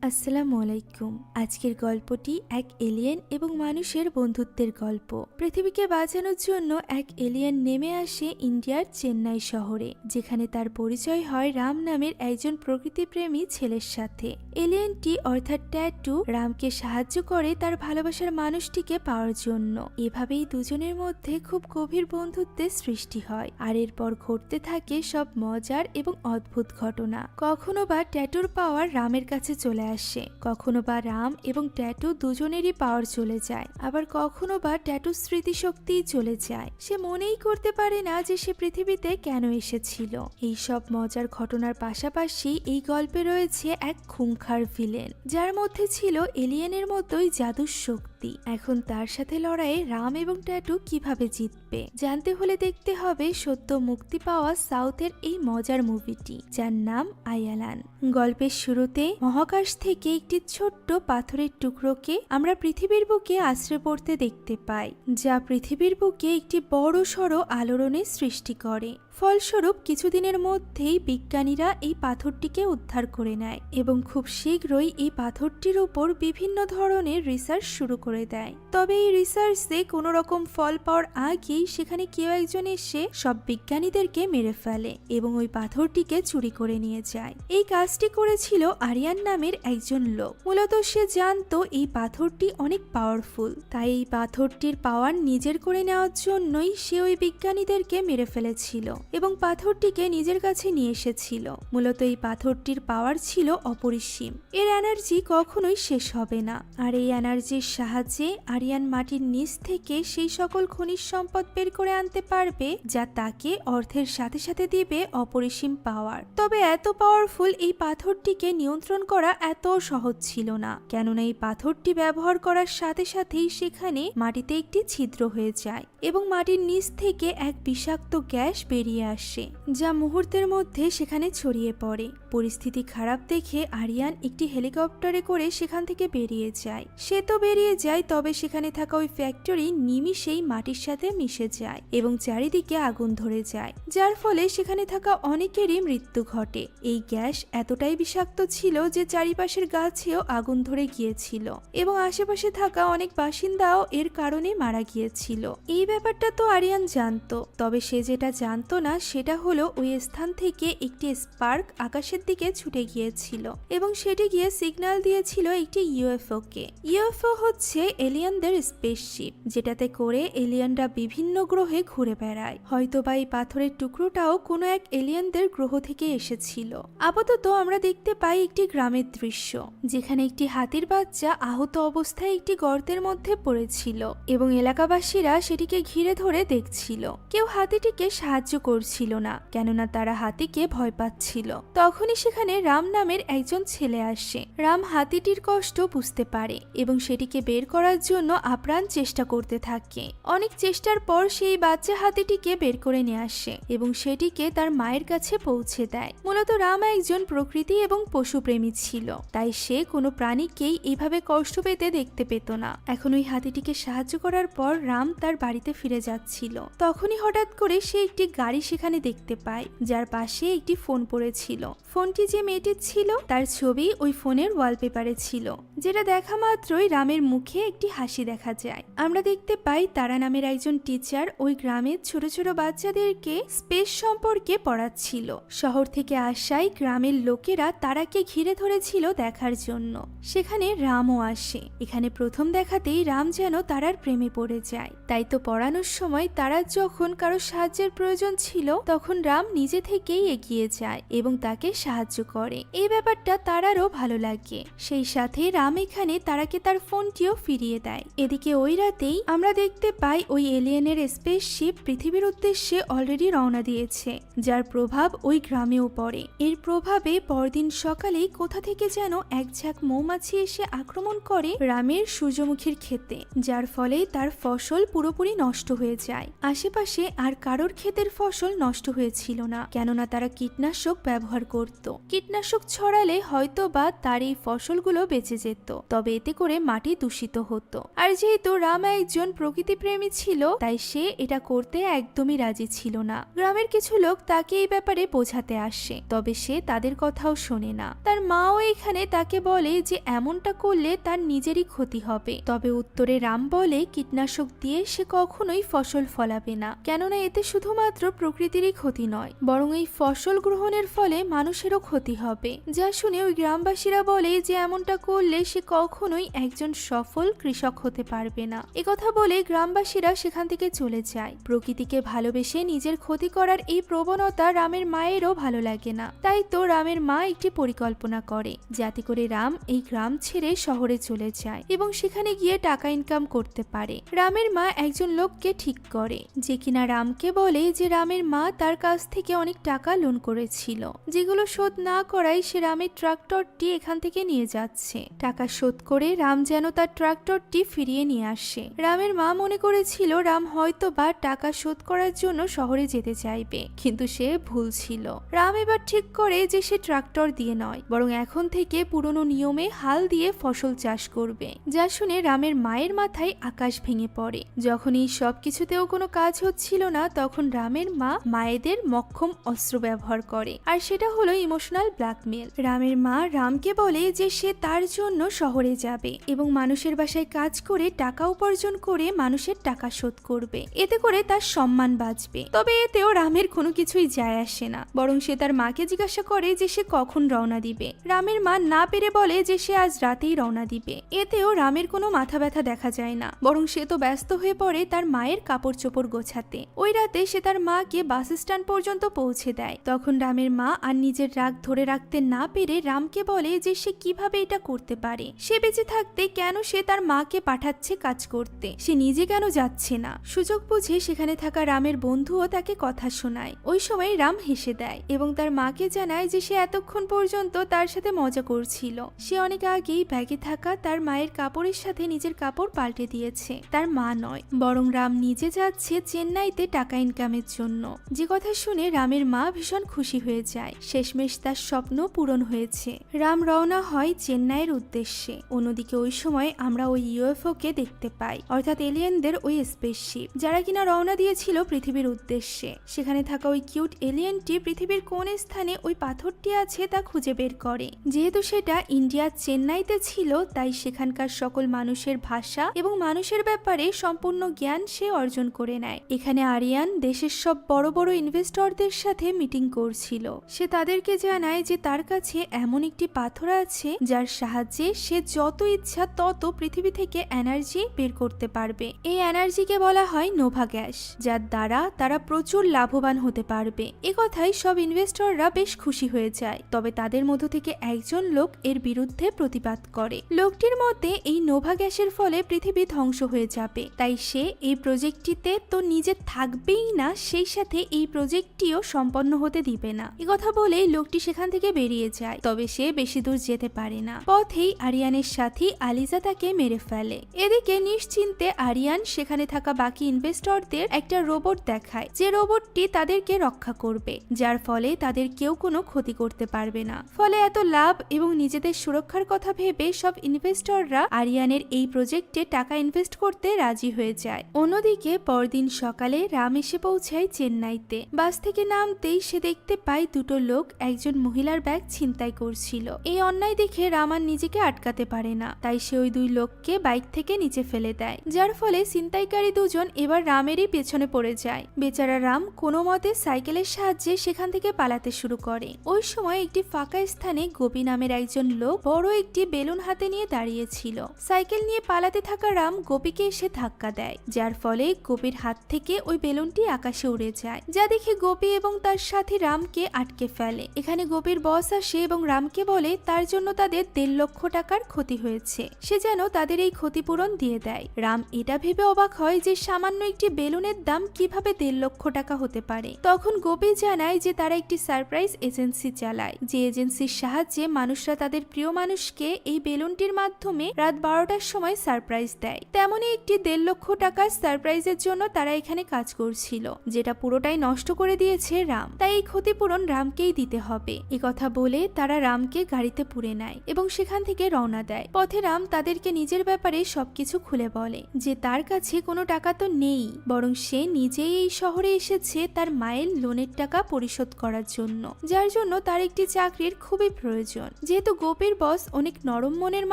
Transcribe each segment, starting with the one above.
আসসালামু আলাইকুম। আজকের গল্পটি এক এলিয়েন এবং মানুষের বন্ধুত্বের গল্প। পৃথিবীকে বাঁচানোর জন্য এক এলিয়েন নেমে আসে ইন্ডিয়ার চেন্নাই শহরে, যেখানে তার পরিচয় হয় রাম নামের একজন প্রকৃতিপ্রেমী ছেলের সাথে। এলিয়েনটি অর্থাৎ ট্যাটু রামকে সাহায্য করে তার ভালোবাসার মানুষটিকে পাওয়ার জন্য। এভাবেই দুজনের মধ্যে খুব গভীর বন্ধুত্বের সৃষ্টি হয়, আর এরপর ঘটতে থাকে সব মজার এবং অদ্ভুত ঘটনা। কখনো বা ট্যাটুর পাওয়ার রামের কাছে চলে আসে, কখনো বা রাম এবং ট্যাটু দুজনেরই পাওয়ার চলে যায়, আবার কখনো বা ট্যাটুর স্মৃতিশক্তি চলে যায়। সে মনেই করতে পারে না যে সে পৃথিবীতে কেন এসেছিল। এই সব মজার ঘটনার পাশাপাশি এই গল্পে রয়েছে এক খুংখার ভিলেন, যার মধ্যে ছিল এলিয়েনের মতোই জাদুর শক্তি। এখন তার সাথে লড়াইয়ে রাম এবং ট্যাটু কিভাবে জিতবে জানতে হলে দেখতে হবে সদ্য মুক্তি পাওয়া সাউথের এই মজার মুভিটি, যার নাম আয়ালান। গল্পের শুরুতে মহাকাশ থেকে একটি ছোট্ট পাথরের টুকরোকে আমরা পৃথিবীর বুকে আশ্রয় পড়তে দেখতে পাই, যা পৃথিবীর বুকে একটি বড় সড়ো আলোড়নের সৃষ্টি করে। ফলস্বরূপ কিছুদিনের মধ্যেই বিজ্ঞানীরা এই পাথরটিকে উদ্ধার করে নেয় এবং খুব শীঘ্রই এই পাথরটির উপর বিভিন্ন ধরনের রিসার্চ শুরু করে দেয়। তবে এই রিসার্চে কোনো রকম ফল পাওয়ার আগেই সেখানে কেউ একজন এসে সব বিজ্ঞানীদেরকে মেরে ফেলে এবং ওই পাথরটিকে চুরি করে নিয়ে যায়। এই কাজটি করেছিল আরিয়ান নামের একজন লোক। মূলত সে জানতো এই পাথরটি অনেক পাওয়ারফুল, তাই এই পাথরটির পাওয়ার নিজের করে নেওয়ার জন্যই সে ওই বিজ্ঞানীদেরকে মেরে ফেলেছিল এবং পাথরটিকে নিজের কাছে নিয়ে এসেছিল। মূলত এই পাথরটির পাওয়ার ছিল অপরিসীম, এর এনার্জি কখনোই শেষ হবে না। আর এই এনার্জির সাহায্যে আরিয়ান মাটির নিচ থেকে সেই সকল খনিজ সম্পদ বের করে আনতে পারবে, যা তাকে অর্থের সাথে সাথে দিবে অপরিসীম পাওয়ার। তবে এত পাওয়ারফুল এই পাথরটিকে নিয়ন্ত্রণ করা এত সহজ ছিল না, কেননা এই পাথরটি ব্যবহার করার সাথে সাথেই সেখানে মাটিতে একটি ছিদ্র হয়ে যায় এবং মাটির নিচ থেকে এক বিষাক্ত গ্যাস বেরিয়ে আসে, যা মুহূর্তের মধ্যে সেখানে ছড়িয়ে পড়ে। পরিস্থিতি খারাপ দেখে আরিয়ান একটি হেলিকপ্টারে করে সেখান থেকে বেরিয়ে যায়। সে তো বেরিয়ে যায়, তবে সেখানে থাকা ওই ফ্যাক্টরি নিমিষেই মাটির সাথে মিশে যায় এবং চারিদিকে আগুন ধরে যায়, যার ফলে সেখানে থাকা অনেকেরই মৃত্যু ঘটে। এই গ্যাস এতটাই বিষাক্ত ছিল যে চারিপাশের গাছেও আগুন ধরে গিয়েছিল এবং আশেপাশে থাকা অনেক বাসিন্দাও এর কারণে মারা গিয়েছিল। এই ব্যাপারটা তো আরিয়ান জানতো, তবে সে যেটা জানতো না সেটা হলো ওই স্থান থেকে একটি স্পার্ক আকাশের দিকে ছুটে গিয়েছিল এবং সেটি গিয়ে সিগন্যাল দিয়েছিল একটি ইউএফও কে। ইউএফও হচ্ছে এলিয়েনদের স্পেসশিপ, যেটাতে করে এলিয়েনরা বিভিন্ন গ্রহে ঘুরে বেড়ায়। হয়তোবা এই পাথরের টুকরোটাও কোনো এক এলিয়েনদের গ্রহ থেকে এসেছিল। আপাতত আমরা দেখতে পাই একটি গ্রামের দৃশ্য, যেখানে একটি হাতির বাচ্চা আহত অবস্থায় একটি গর্তের মধ্যে পড়েছিল এবং এলাকাবাসীরা সেটিকে ঘিরে ধরে দেখছিল। কেউ হাতিটিকে সাহায্য করছিল না, কেননা তারা হাতিকে ভয় পাচ্ছিল। তখনই সেখানে রাম নামের একজন ছেলে আসে। রাম হাতিটির কষ্ট বুঝতে পারে এবং সেটিকে বের করার জন্য আপ্রাণ চেষ্টা করতে থাকে। অনেক চেষ্টার পর সেই বাচ্চা হাতিটিকে বের করে নিয়ে আসে এবং সেটিকে তার মায়ের কাছে পৌঁছে দেয়। মূলত রাম একজন প্রকৃতি এবং পশুপ্রেমী ছিল, তাই সে কোনো প্রাণীকেই এইভাবে কষ্ট পেতে দেখতে পেত না। এখন ওই হাতিটিকে সাহায্য করার পর রাম তার বাড়িতে ফিরে যাচ্ছিল। তখনই হঠাৎ করে সে একটি গাড়ি সেখানে দেখতে পায়, যার পাশে একটি ফোন পড়েছিল। ফোনটি যে মেয়েটির ছিল তার ছবি ওই ফোনের ওয়ালপেপারে ছিল, যেটা দেখা মাত্রই রামের মুখে একটি হাসি দেখা যায়। আমরা দেখতে পাই তারা নামের একজন টিচার ওই গ্রামের ছোট ছোট বাচ্চাদেরকে স্পেস সম্পর্কে পড়াচ্ছিল। শহর থেকে আসায় গ্রামের লোকেরা তারাকে ঘিরে ধরেছিল দেখার জন্য। সেখানে রামও আসে। এখানে প্রথম দেখাতেই রাম যেন তারার প্রেমে পড়ে যায়। তাই তো পড়ানোর সময় তারা যখন কারো সাহায্যের প্রয়োজন ছিল তখন রাম নিজে থেকেই এগিয়ে যায় এবং তাকে সাহায্য করে। এই ব্যাপারটা তারারও ভালো লাগে। সেই সাথে রাম এখানে তারাকে তার ফোনটিও ফিরিয়ে দেয়। এদিকে ওই রাতেই আমরা দেখতে পাই ওই এলিয়েনের স্পেসশিপ পৃথিবীর উদ্দেশ্যে অলরেডি রওনা দিয়েছে, যার প্রভাব ওই গ্রামেও পড়ে। এর প্রভাবে পরদিন সকালেই কোথা থেকে যেন এক ঝাঁক মৌমাছি এসে আক্রমণ করে রামের সূর্যমুখীর ক্ষেতে, যার ফলে তার ফসল পুরোপুরি নষ্ট হয়ে যায়। আশেপাশে আর কারোর ক্ষেতের ফসল ফসল নষ্ট হয়েছিল না, কেননা তারা কীটনাশক ব্যবহার করত। কীটনাশক ছড়ালে হয়তো বা তার এই ফসলগুলো বেঁচে যেত, তবে এতে করে মাটি দূষিত হতো। আর যেহেতু রাম একজন প্রকৃতিপ্রেমী ছিল, তাই সে এটা করতে একদমই রাজি ছিল না। গ্রামের কিছু লোক তাকে এই ব্যাপারে বোঝাতে আসে, তবে সে তাদের কথাও শোনে না। তার মাও এখানে তাকে বলে যে এমনটা করলে তার নিজেরই ক্ষতি হবে, তবে উত্তরে রাম বলে কীটনাশক দিয়ে সে কখনোই ফসল ফলাবে না, কেননা এতে শুধুমাত্র প্রকৃতিরই ক্ষতি নয়, বরং এই ফসল গ্রহণের ফলে মানুষেরও ক্ষতি হবে। যা শুনে ওই গ্রামবাসীরা বলে যে এমনটা করলে সে কখনোই একজন সফল কৃষক হতে পারবে না। একথা বলে গ্রামবাসীরা সেখান থেকে চলে যায়। প্রকৃতিকে ভালোবেসে নিজের ক্ষতি করার এই প্রবণতা রামের মায়েরও ভালো লাগে না, তাই তো রামের মা একটি পরিকল্পনা করে যাতে করে রাম এই গ্রাম ছেড়ে শহরে চলে যায় এবং সেখানে গিয়ে টাকা ইনকাম করতে পারে। রামের মা একজন লোককে ঠিক করে যে কিনা রামকে বলে যে রামের মা তার কাছ থেকে অনেক টাকা লোন করেছিল, যেগুলো শোধ না করাই সে রামের ট্রাক্টরটি এখান থেকে নিয়ে যাচ্ছে। টাকা শোধ করে রাম যেন তার ট্রাক্টরটি ফিরিয়ে নিয়ে আসে। রামের মা মনে করেছিল রাম হয়তো বা টাকা শোধ করার জন্য শহরে যেতে চাইবে, কিন্তু সে ভুল ছিল। রাম এবার ঠিক করে যে সে ট্রাক্টর দিয়ে নয়, বরং এখন থেকে পুরনো নিয়মে হাল দিয়ে ফসল চাষ করবে। যা শুনে রামের মায়ের মাথায় আকাশ ভেঙে পড়ে। যখন এই সব কিছুতেও কোনো কাজ হচ্ছিল না, তখন রামের মা মায়েদের মক্ষম অস্ত্র ব্যবহার করে, আর সেটা হলো ইমোশনাল ব্ল্যাকমেল। রামের মা রামকে বলে যে সে তার জন্য শহরে যাবে এবং মানুষের বাসায় কাজ করে টাকা উপার্জন করে মানুষের টাকা শোধ করবে, এতে করে তার সম্মান বাঁচবে। তবে এতেও রামের কোনো কিছুই যায় আসে না, বরং সে তার মাকে জিজ্ঞাসা করে যে সে কখন রওনা দিবে। রামের মা না পেরে বলে যে সে আজ রাতেই রওনা দিবে। এতেও রামের কোনো মাথা ব্যথা দেখা যায় না, বরং সে তো ব্যস্ত হয়ে পড়ে তার মায়ের কাপড় চোপড় গোছাতে। ওই রাতে সে তার মাকে বাস স্ট্যান্ড পর্যন্ত পৌঁছে দেয়। তখন রামের মা আর নিজের রাগ ধরে রাখতে না পেরে রামকে বলে যে সে কিভাবে এটা করতে পারে। সে বেঁচে থাকতে কেন সে তার মাকে পাঠাচ্ছে কাজ করতে, সে নিজে কেন যাচ্ছে না। সুযোগ বুঝে সেখানে থাকা রামের বন্ধুও তাকে কথা শোনায়। ওই সময় রাম হেসে দেয় এবং তার মাকে জানায় যে সে এতক্ষণ পর্যন্ত তার সাথে মজা করছিল। সে অনেক আগেই ব্যাগে থাকা তার মায়ের কাপড়ের সাথে নিজের কাপড় পাল্টে দিয়েছে, তার মা নয়, বরং রাম নিজে যাচ্ছে চেন্নাইতে টাকা ইনকামের জন্য। যে কথা শুনে রামের মা ভীষণ খুশি হয়ে যায়। শেষমেশ তার স্বপ্ন পূরণ হয়েছে। রাম রওনা হয় চেন্নাইয়ের উদ্দেশ্যে। অন্যদিকে ওই সময় আমরা ওই ইউএফও কে দেখতে পাই, অর্থাৎ এলিয়েনদের ওই স্পেসশিপ, যারা কিনা রওনা দিয়েছিল পৃথিবীর উদ্দেশ্যে। সেখানে থাকা ওই কিউট এলিয়েনটি পৃথিবীর কোন স্থানে ওই পাথরটি আছে তা খুঁজে বের করে। যেহেতু সেটা ইন্ডিয়ার চেন্নাইতে ছিল, তাই সেখানকার সকল মানুষের ভাষা এবং মানুষের ব্যাপারে সম্পূর্ণ জ্ঞান সে অর্জন করে নেয়। এখানে আরিয়ান দেশের সব বড় বড় ইনভেস্টরদের সাথে মিটিং করছিল। সে তাদেরকে জানায় যে তার কাছে এমন একটি পাথর আছে যার সাহায্যে সে যত ইচ্ছা তত পৃথিবী থেকে এনার্জি বের করতে পারবে। এই এনার্জিকে বলা হয় নোভা গ্যাস, যার দ্বারা তারা প্রচুর লাভবান হতে পারবে। এ কথাই সব ইনভেস্টররা বেশ খুশি হয়ে যায়। তবে তাদের মধ্য থেকে একজন লোক এর বিরুদ্ধে প্রতিবাদ করে। লোকটির মতে এই নোভা গ্যাসের ফলে পৃথিবী ধ্বংস হয়ে যাবে, তাই সে এই প্রজেক্টটিতে তো নিজে থাকবেই না, সেই সাথে এই প্রজেক্টটিও সম্পন্ন হতে দিবে না। এ কথা বলে লোকটি সেখান থেকে বেরিয়ে যায়। তবে সে বেশি দূর যেতে পারে না। পথেই আরিয়ানের সাথী আলিজা তাকে মেরে ফেলে। এদিকে নিশ্চিন্তে আরিয়ান সেখানে থাকা বাকি ইনভেস্টরদের একটা রোবট দেখায়, যে রোবটটি তাদেরকে রক্ষা করবে, যার ফলে তাদের কেউ কোনো ক্ষতি করতে পারবে না। ফলে এত লাভ এবং নিজেদের সুরক্ষার কথা ভেবে সব ইনভেস্টররা আরিয়ানের এই প্রজেক্টে টাকা ইনভেস্ট করতে রাজি হয়ে যায়। অন্যদিকে পরদিন সকালে রাম এসে পৌঁছায় চেন্নাইতে। বাস থেকে নামতেই সে দেখতে পায় দুটো লোক একজন মহিলার ব্যাগ ছিনতাই করছিল। এই অন্যায় দেখে রাম আর নিজেকে আটকাতে পারে না, তাই সে ওই দুই লোককে বাইক থেকে নিচে ফেলে দেয়, যার ফলে ছিনতাইকারী দুজন এবার রামেরই পেছনে পড়ে যায়। বেচারা রাম কোনো মতে সাইকেলের সাহায্যে সেখান থেকে পালাতে শুরু করে। ওই সময় একটি ফাঁকা স্থানে গোপী নামের একজন লোক বড় একটি বেলুন হাতে নিয়ে দাঁড়িয়েছিল। সাইকেল নিয়ে পালাতে থাকা রাম গোপীকে এসে ধাক্কা দেয়, যার ফলে গোপীর হাত থেকে ওই বেলুনটি আকাশে উড়ে যায়, যা দেখে গোপী এবং তার সাথী রামকে আটকে ফেলে। এখানে গোপীর বস আসে এবং রামকে বলে তার জন্য তাদের 1.5 লক্ষ টাকার ক্ষতি হয়েছে, সে যেন তাদের এই ক্ষতিপূরণ দিয়ে দেয়। রাম এটা ভেবে অবাক হয় যে সামান্য একটি বেলুনের দাম কিভাবে 1.5 লক্ষ টাকা হতে পারে। তখন গোপী জানায় যে তারা একটি সারপ্রাইজ এজেন্সি চালায়, যে এজেন্সির সাহায্যে মানুষরা তাদের প্রিয় মানুষকে এই বেলুনটির মাধ্যমে রাত 12টার সময় সারপ্রাইজ দেয়। তেমনই একটি 1.5 লক্ষ টাকার সারপ্রাইজের জন্য তারা এখানে কাজ করছিল, যেটা পুরো পুরোটাই নষ্ট করে দিয়েছে রাম, তাই এই ক্ষতিপূরণ রামকেই দিতে হবে। কথা বলে তারা রামকে গাড়িতে পুরে নেয় এবং সেখান থেকে রওনা দেয়। পথে রাম তাদেরকে নিজের ব্যাপারে সবকিছু খুলে বলে যে তার কাছে কোনো টাকা তো নেই, বরং সে নিজেই এই শহরে এসেছে তার মায়ের লোনের টাকা পরিশোধ করার জন্য, যার জন্য তার একটি চাকরির খুবই প্রয়োজন। যেহেতু গোপীর বস অনেক নরম মনের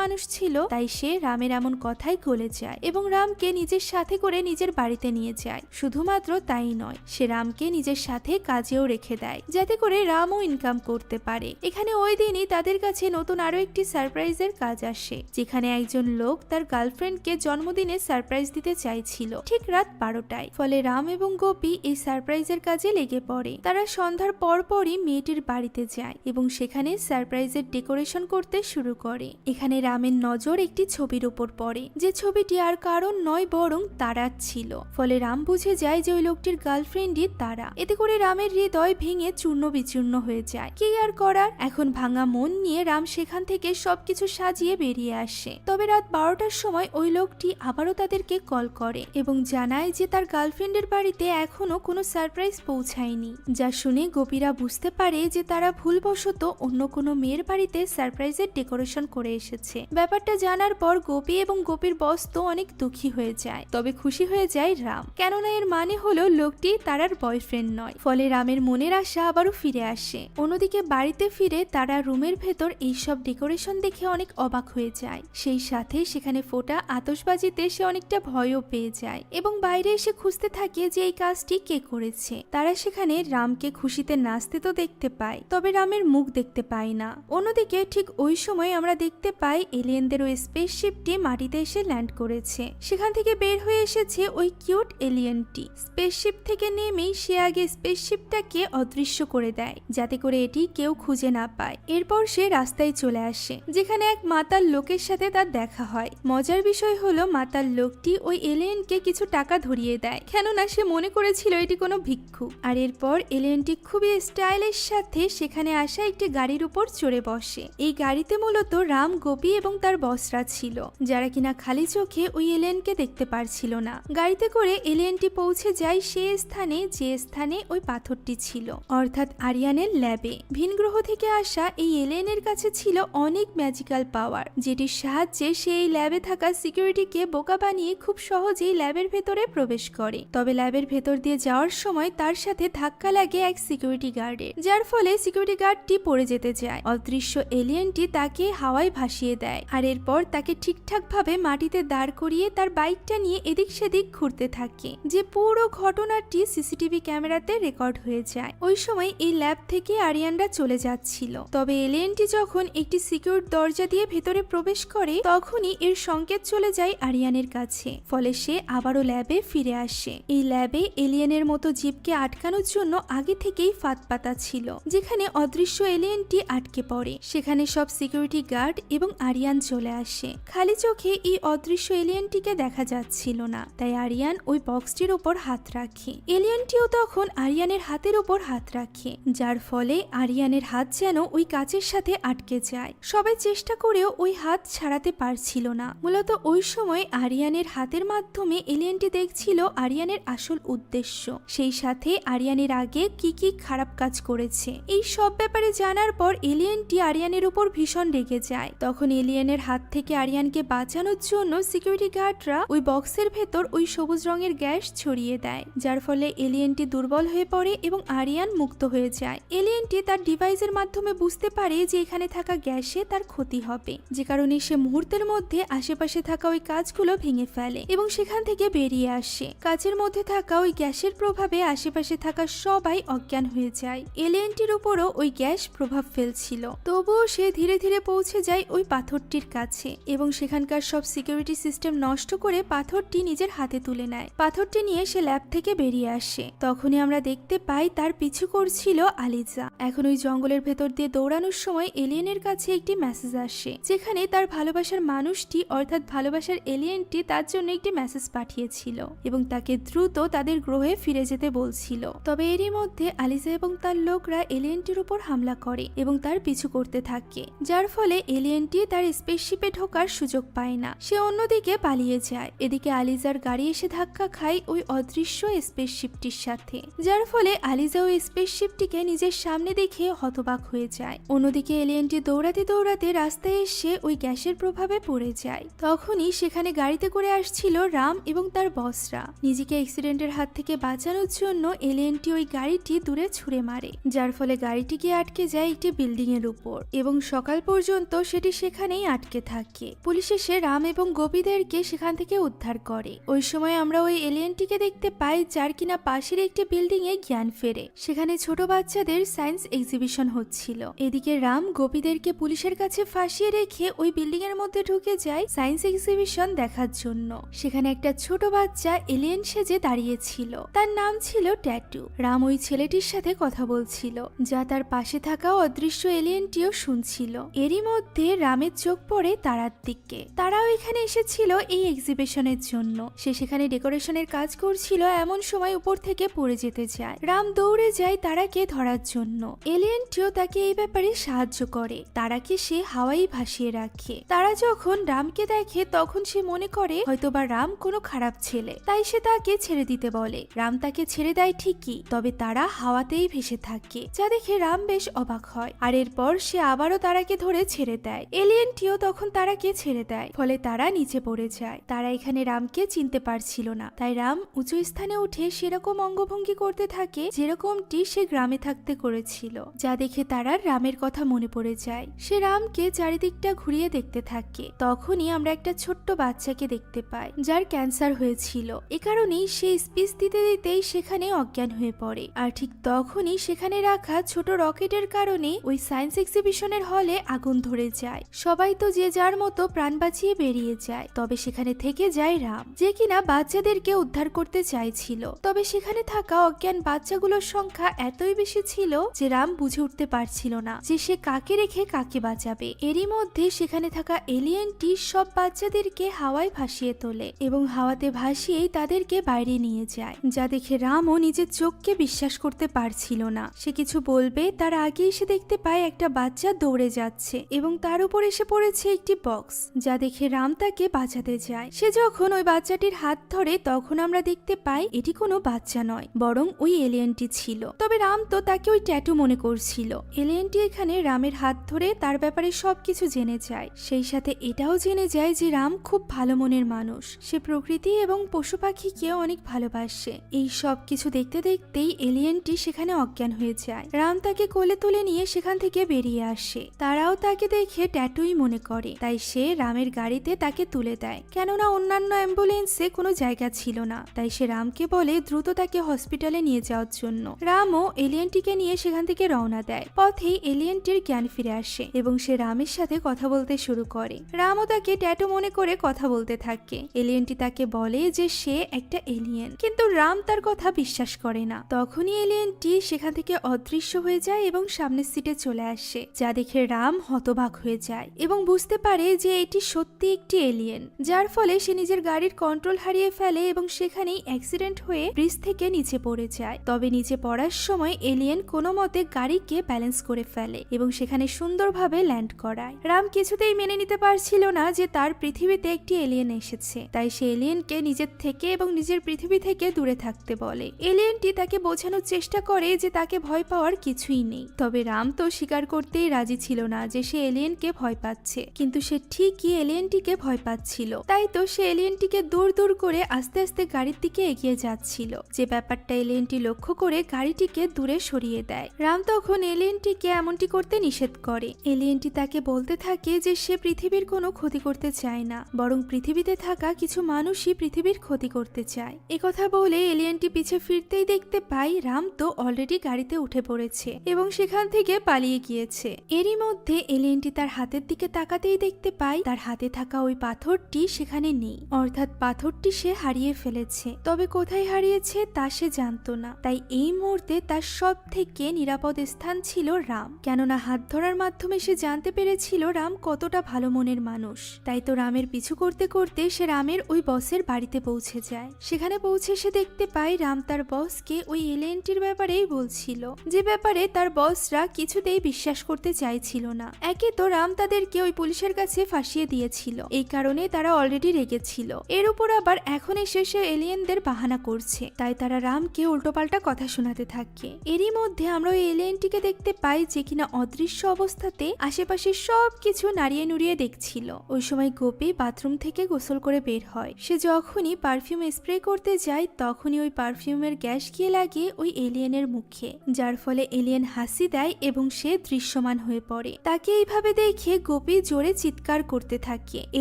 মানুষ ছিল, তাই সে রামের এমন কথাই গলে যায় এবং রামকে নিজের সাথে করে নিজের বাড়িতে নিয়ে যায়। শুধুমাত্র তাই নয়, সে রামকে নিজের সাথে কাজেও রেখে দেয়, যাতে করে রামও ইনকাম করতে পারে। এখানে ওই দিনই তাদের কাছে নতুন আরো একটি সারপ্রাইজের কাজ আসে, যেখানে একজন লোক তার গার্লফ্রেন্ডকে জন্মদিনে সারপ্রাইজ দিতে চাইছিল ঠিক রাত 12টায়। ফলে রাম এবং গোপী এই সারপ্রাইজের কাজে লেগে পড়ে। তারা সন্ধ্যার পরপরই মেয়েটির বাড়িতে যায় এবং সেখানে সারপ্রাইজের ডেকোরেশন করতে শুরু করে। এখানে রামের নজর একটি ছবির উপর পড়ে, যে ছবিটি আর কারণ নয় বরং তারার ছিল। ফলে রাম বুঝে যায় যে ওই লোকটির গার্লফ্রেন্ডই তারা। এতে করে রামের হৃদয় ভেঙে চূর্ণ বিচূর্ণ হয়ে যায়। কি আর করার, এখন ভাঙা মন নিয়ে রাম সেখান থেকে সবকিছু সাজিয়ে বেরিয়ে আসে। তবে রাত 12টার সময় ওই লোকটি আবারও তাদেরকে কল করে এবং জানায় যে তার গার্লফ্রেন্ডের বাড়িতে এখনো কোনো সারপ্রাইজ পৌঁছায়নি। যা শুনে গোপীরা বুঝতে পারে যে তারা ভুলবশত অন্য কোনো মেয়ের বাড়িতে সারপ্রাইজের ডেকোরেশন করে এসেছে। ব্যাপারটা জানার পর গোপী এবং গোপীর বস তো অনেক দুঃখী হয়ে যায়, তবে খুশি হয়ে যায় রাম, কেননা এর মানে হলো লোকটি তারার বয়ফ্রেন্ড নয়। ফলে রামের মনের আশা আবারও ফিরে আসে। অন্যদিকে বাড়িতে ফিরে তারা রুমের ভেতর এইসব ডেকোরেশন দেখে অনেক অবাক হয়ে যায়। সেই সাথে সেখানে ফোটা আতশবাজিতে সে অনেকটা ভয়ও পেয়ে যায় এবং বাইরে এসে খুঁজতে থাকে যে এই কাজটি কে করেছে। তারা সেখানে রামকে খুশিতে নাচতে তো দেখতে পায়, তবে রামের মুখ দেখতে পায় না। অন্যদিকে ঠিক ওই সময় আমরা দেখতে পাই এলিয়েনদের ওই স্পেসশিপটি মাটিতে এসে ল্যান্ড করেছে। সেখান থেকে বের হয়ে এসেছে ওই কিউট এলিয়েনটি। স্পেসশিপ থেকে নেমেই সে আগে স্পেসশিপটাকে অদৃশ্য করে দেয়, যাতে করে এটি কেউ খুঁজে না পায়। এরপর সে রাস্তায় চলে আসে, যেখানে এক মাতাল লোকের সাথে তার দেখা হয়। মজার বিষয় হলো মাতাল লোকটি ওই এলিয়েনকে কিছু টাকা ধরিয়ে দেয়, কেননা সে মনে করেছিল এটি কোনো ভিক্ষু। আর এরপর এলিয়েনটি খুবই স্টাইলের সাথে সেখানে আসা একটি গাড়ির উপর চড়ে বসে। এই গাড়িতে মূলত রাম, গোপী এবং তার বসরা ছিল, যারা কিনা খালি চোখে ওই এলিয়েনকে দেখতে পারছিল না। গাড়িতে করে এলিয়েনটি পৌঁছে যায় সে স্থানে যে স্থানে ওই পাথরটি ছিল, অর্থাৎ আরিয়ানের ল্যাবে। ভিন গ্রহ থেকে আসা এই এলিয়েনের কাছে ছিল অনেক ম্যাজিক্যাল পাওয়ার, যেটির সাহায্যে সে এই ল্যাবে থাকা সিকিউরিটিকে বোকা বানিয়ে খুব সহজেই ল্যাবের ভেতরে প্রবেশ করে। তবে ল্যাবের ভেতর দিয়ে যাওয়ার সময় তার সাথে ধাক্কা লাগে এক সিকিউরিটি গার্ডের, যার ফলে সিকিউরিটি গার্ডটি পড়ে যেতে যায়। অদৃশ্য এলিয়েনটি তাকে হাওয়ায় ভাসিয়ে দেয়, আর এরপর তাকে ঠিকঠাক ভাবে মাটিতে দাঁড় করিয়ে তার বাইকটা নিয়ে এদিক সেদিক ঘুরতে থাকে, যে পুরো ঘটনাটি সিসিটিভি ক্যামেরাতে রেকর্ড হয়ে যায়। ওই সময় এই ল্যাব থেকে আরিয়ানরা চলে যাচ্ছিল, তবে এলিয়েনটি যখন একটি সিকিউর দরজা দিয়ে ভেতরে প্রবেশ করে তখনই এর সংকেত চলে যায় আরিয়ানের কাছে। ফলে সে আবারও ল্যাবে ফিরে আসে। এই ল্যাবে এলিয়েনের মতো জীবকে আটকানোর জন্য আগে থেকেই ফাঁদ পাতা ছিল, যেখানে অদৃশ্য এলিয়েনটি আটকে পড়ে। সেখানে সব সিকিউরিটি গার্ড এবং আরিয়ান চলে আসে। খালি চোখে এই অদৃশ্য এলিয়েনটিকে দেখা যাচ্ছিল না, তাই আরিয়ান ওই বক্সটির উপর হাত রাখে। এলিয়েনটিও তখন আরিয়ানের হাতের উপর হাত রাখে, যার ফলে আরিয়ানের হাত যেন ওই কাচের সাথে আটকে যায়। সবাই চেষ্টা করেও ওই হাত ছাড়াতে পারছিল না। মূলত ওই সময় আরিয়ানের হাতের মাধ্যমে এলিয়েনটি দেখছিল আরিয়ানের আসল উদ্দেশ্য, সেই সাথে আরিয়ানের আগে কি কি খারাপ কাজ করেছে। এই সব ব্যাপারে জানার পর এলিয়েনটি আরিয়ানের উপর ভীষণ রেগে যায়। তখন এলিয়েনের হাত থেকে আরিয়ানকে বাঁচানোর জন্য সিকিউরিটি গার্ডরা ওই বক্সের ভেতর ওই সবুজ রঙের গ্যাস ছড়িয়ে দেয়, যার ফলে এলিয়েনটি দুর্বল হয়ে পড়ে এবং আরিয়ান মুক্ত হয়ে যায়। এলিয়েনটি তার ডিভাইসের মাধ্যমে বুঝতে পারে যে এখানে থাকা গ্যাসে তার ক্ষতি হবে, যে কারণে সে মুহূর্তের মধ্যে আশেপাশে থাকা ওই কাঁচগুলো ভেঙে ফেলে এবং সেখান থেকে বেরিয়ে আসে। কাঁচের মধ্যে থাকা ওই গ্যাসের প্রভাবে আশেপাশে থাকা সবাই অজ্ঞান হয়ে যায়। এলিয়েনটির উপরও ওই গ্যাস প্রভাব ফেলছিল, তবুও সে ধীরে ধীরে পৌঁছে যায় ওই পাথরটির কাছে এবং সেখানকার সব সিকিউরিটি সিস্টেম নষ্ট করে পাথরটি নিজের হাতে তুলে নেয়। পাথরটি নিয়ে সে ল্যাব থেকে বেরিয়ে আসে। তখনই আমরা দেখতে পাই তার পিছু করছিল আলিজা। এখন ওই জঙ্গলের ভেতর দিয়ে দৌড়ানোর সময় এলিয়েনের কাছে একটি মেসেজ আসে, যেখানে তার ভালোবাসার মানুষটি অর্থাৎ ভালোবাসার এলিয়েনটি তার জন্য একটি মেসেজ পাঠিয়েছিল এবং তাকে দ্রুত তাদের গ্রহে ফিরে যেতে বলছিল। তবে এরই মধ্যে আলিজা এবং তার লোকরা এলিয়েনটির উপর হামলা করে এবং তার পিছু করতে থাকে, যার ফলে এলিয়েনটি তার স্পেসশিপে ঢোকার সুযোগ পায় না। সে অন্যদিকে পালিয়ে যায়। এদিকে আলিজার গাড়ি এসে ধাক্কা খায় ওই অদৃশ্য স্পেসশিপটির স্পেসশিপটির সাথে, যার ফলে আলিজা ওই স্পেসশিপটিকে নিজের সামনে দেখে হতবাক হয়ে যায়। অন্যদিকে এলিয়েনটি দৌড়াতে দৌড়াতে রাস্তায় এসে ওই গ্যাসের প্রভাবে পড়ে যায়। তখনই সেখানে গাড়িতে করে আসছিল রাম এবং তার বসরা। নিজেকে অ্যাক্সিডেন্টের হাত থেকে বাঁচানোর জন্য এলিয়েনটি ওই গাড়িটি দূরে ছুঁড়ে মারে, যার ফলে গাড়িটি গিয়ে আটকে যায় একটি বিল্ডিং এর উপর এবং সকাল পর্যন্ত সেটি সেখানেই আটকে থাকে। পুলিশ এসে রাম এবং গোপীদেরকে সেখান থেকে উদ্ধার করে। ওই সময় আমরা ওই এলিয়েনটিকে দেখতে পাই যার কিনা পাশের একটি বিল্ডিং এ জ্ঞান ফেরে। সেখানে ছোট বাচ্চাদের সায়েন্স এক্সিবিশন হচ্ছিল। এদিকে রাম গোপীদেরকে পুলিশের কাছে ফাঁসিয়ে রেখে ওই বিল্ডিং এর মধ্যে ঢুকে যায় সায়েন্স এক্সিবিশন দেখার জন্য। সেখানে একটা ছোট বাচ্চা এলিয়েন সেজে দাঁড়িয়েছিল, তার নাম ছিল ট্যাটু। রাম ওই ছেলেটির সাথে কথা বলছিল, যা তার পাশে থাকা অদৃশ্য এলিয়েনটিও শুনছিল। এরই মধ্যে রামের চোখ পড়ে তারার দিকে। তারাও এখানে এসেছিল এই এক্সিবিশনের জন্য। সে সেখানে ডেকোরেশনের কাজ করছিল, এমন সময় উপর থেকে পড়ে যেতে যায়। রাম দৌড়ে যায় তারাকে ধরার জন্য। এলিয়েনটিও তাকে এই ব্যাপারে সাহায্য করে। তারাকে সে হাওয়ায় ভাসিয়ে রাখে। তারা যখন রামকে দেখে তখন সে মনে করে হয়তোবা রাম কোনো খারাপ ছেলে, তাই সে তাকে ছেড়ে দিতে বলে। রাম তাকে ছেড়ে দেয় ঠিকই, তবে তারা হাওয়াতেই ভেসে থাকে, যা দেখে রাম বেশ অবাক হয়। আর এরপর সে আবারও তারাকে ধরে ছেড়ে দেয়। এলিয়েনটিও তখন তারাকে ছেড়ে দেয়, ফলে তারা নিচে পড়ে যায়। তারা এখানে রামকে চিনতে পারছিল না, তাই রাম উঁচু স্থানে উঠে সেরকম অঙ্গভঙ্গি করতে থাকে যেরকমটি সে গ্রামে থাকতে করেছিল, যা দেখে তারা রামের কথা মনে পড়ে যায়। সে রামকে চারিদিকটা ঘুরিয়ে দেখতে থাকে। তখনই আমরা একটা ছোট্ট বাচ্চাকে দেখতে পাই যার ক্যান্সার হয়েছিল। এ কারণেই সে স্পিচ দিতে দিতেই সেখানে অজ্ঞান হয়ে পড়ে। আর ঠিক তখনই সেখানে রাখা ছোট রকেটের কারণে ওই সায়েন্স এক্সিবিশনের হলে আগুন ধরে যায়। সবাই তো যে যার মতো প্রাণ বাঁচিয়ে বেরিয়ে যায়, তবে সেখানে থেকে যায় রাম, যে কিনা বাচ্চাদেরকে উদ্ধার করতে চাইছিল। তবে সেখানে থাকা অজ্ঞান বাচ্চাগুলোর সংখ্যা এতই বেশি ছিল যে রাম বুঝে উঠতে পারছিল না যে সে কাকে রেখে কাকে বাঁচাবে। এরই মধ্যে সেখানে থাকা এলিয়েনটি সব বাচ্চাদেরকে হাওয়ায় ভাসিয়ে তোলে এবং হাওয়াতে ভাসিয়েই তাদেরকে বাইরে নিয়ে যায়, যা দেখে রামও নিজের চোখকে বিশ্বাস করতে পারছিল না। সে কিছু বলবে তার আগে এসে দেখতে পায় একটা বাচ্চা দৌড়ে যাচ্ছে এবং তার উপর এসে পড়েছে একটি বক্স, যা দেখে রাম তাকে বাঁচাতে যায়। সে যখন ওই বাচ্চাটির হাত ধরে তখন আমরা দেখতে পাই এটি কোনো বাচ্চা নয়, বরং ওই এলিয়েনটি ছিল। তবে রাম তো তাকে ওই ট্যাটু মনে করছিল। এলিয়েনটি এখানে রামের হাত ধরে তার ব্যাপারে সবকিছু জেনে যায়। সেই সাথে এটাও জেনে যায় যে রাম খুব ভালো মনের মানুষ, সে প্রকৃতি এবং পশু পাখিকে অনেক ভালোবাসে। এই সব কিছু দেখতে দেখতেই এলিয়েনটি সেখানে অজ্ঞান হয়ে যায়। রাম তাকে কোলে তুলে নিয়ে সেখান থেকে বেরিয়ে আসে। তারাও তাকে দেখে ট্যাটুই মনে করে, তাই সে রামের গাড়িতে তাকে তুলে দেয়। কেননা অন্যান্য অ্যাম্বুলেন্সে কোনো জায়গা ছিল না, তাই সে রামকে বলে দ্রুত তাকে হসপিটালে নিয়ে যাওয়ার জন্য। রামও এলিয়েনটিকে নিয়ে সেখান থেকে রওনা দেয়। পথেই এলিয়েনটির জ্ঞান ফিরে আসে এবং সে রামের সাথে কথা বলতে শুরু করে। রামও তাকে ট্যাটু মনে করে কথা বলতে থাকে। এলিয়েনটি তাকে বলে যে সে একটা এলিয়েন, কিন্তু রাম তার কথা বিশ্বাস করে না। তখনই এলিয়েনটি সেখান থেকে অদৃশ্য হয়ে যায় এবং সামনের সিটে চলে আসে, যা দেখে রাম হতবাক হয়ে যায় এবং বুঝতে পারে যে এটি সত্যি একটি এলিয়েন, যার ফলে সে নিজের গাড়ির কন্ট্রোল হারিয়ে ফেলে এবং সেখানেই অ্যাক্সিডেন্ট হয়ে ব্রিজ থেকে নিচে পড়ে যায়। তবে নিচে পড়ার সময় এলিয়েন কোনো মতে গাড়িকে ব্যালেন্স করে ফেলে এবং সেখানে সুন্দরভাবে ল্যান্ড করায়। রাম কিছুতেই মেনে নিতে পারছিল না যে তার পৃথিবীতে একটি এলিয়েন এসেছে, তাই সে এলিয়েনকে নিজের থেকে এবং নিজের পৃথিবী থেকে দূরে থাকতে বলে। এলিয়েনটি তাকে বোঝানোর চেষ্টা করে যে তাকে ভয় পাওয়ার কিছুই নেই। তবে রাম তো স্বীকার করতেই রাজি ছিল না যে সে এলিয়েনকে ভয় পাচ্ছে, কিন্তু সে ঠিকই এলিয়েনটিকে ভয় পাচ্ছিল। তাই তো সে এলিয়েনটিকে দূর দূর করে আস্তে আস্তে গাড়ির দিকে এগিয়ে যাচ্ছিল, যে ব্যাপারটা এলিয়েনটি লক্ষ্য করে গাড়িটিকে দূরে সরিয়ে দেয়। রাম তখন এলিয়েনটিকে এমনটি করতে নিষেধ করে। এলিয়েনটি তাকে বলতে থাকে যে সে পৃথিবীর কোনো ক্ষতি করতে চায় না, বরং পৃথিবীতে থাকা কিছু মানুষই পৃথিবীর ক্ষতি করতে চায়। একথা বলে এলিয়েনটি পিছে ফিরতেই দেখতে পাই রাম তো অলরেডি গাড়িতে উঠে পড়েছে এবং সেখান থেকে পালিয়ে গিয়েছে। এরই মধ্যে এলিয়েনটি তার হাতের দিকে তাকাতেই দেখতে পাই তার হাতে থাকা ওই পাথরটি সেখানে নেই, অর্থাৎ পাথরটি সে হারিয়ে ফেলেছে। তবে কোথায় হারিয়েছে তা সে জানতো না। তাই এই মুহূর্তে তার সব থেকে নিরাপদ স্থান ছিল রাম, কেননা হাত ধরার মাধ্যমে সে জানতে পেরেছিল রাম কতটা ভালো মনের মানুষ। তাই তো রামের পিছু করতে করতে সে রামের ওই বসের বাড়িতে পৌঁছে যায়। সেখানে পৌঁছে সে দেখতে পায় রাম তার বসকে ওই এলিয়েনটির ব্যাপারেই বলছিল, যে ব্যাপারে তার বসরা কিছুতেই বিশ্বাস করতে চাইছিল না। একে তো রাম তাদেরকে ওই পুলিশের কাছে ফাঁসিয়ে দিয়েছিল, এই কারণে তারা অলরেডি রেগেছিল। এর উপর আবার এখন এসে সে এলিয়েনদের বাহানা করছে, তাই তারা রামকে উল্টোপাল্টা কথা শোনাতে থাকে। এরই মধ্যে আমরা ওই এলিয়েনটিকে দেখতে পাই যে কিনা অদৃশ্য অবস্থাতে আশেপাশে সবকিছু নাড়িয়ে নুড়িয়ে দেখছিল। ওই সময় গোপী বাথরুম থেকে গোসল করে বের হয়। সে যখনই পারফিউম স্প্রে করতে যায় তখনই ওই পারফিউমের গ্যাস গিয়ে লাগে ওই এলিয়েনের মুখে, যার ফলে এলিয়েন হাসি দেয় এবং সে দৃশ্যমান হয়ে পড়ে। তাকে এইভাবে দেখে গোপী জোরে চিৎকার করতে থাকে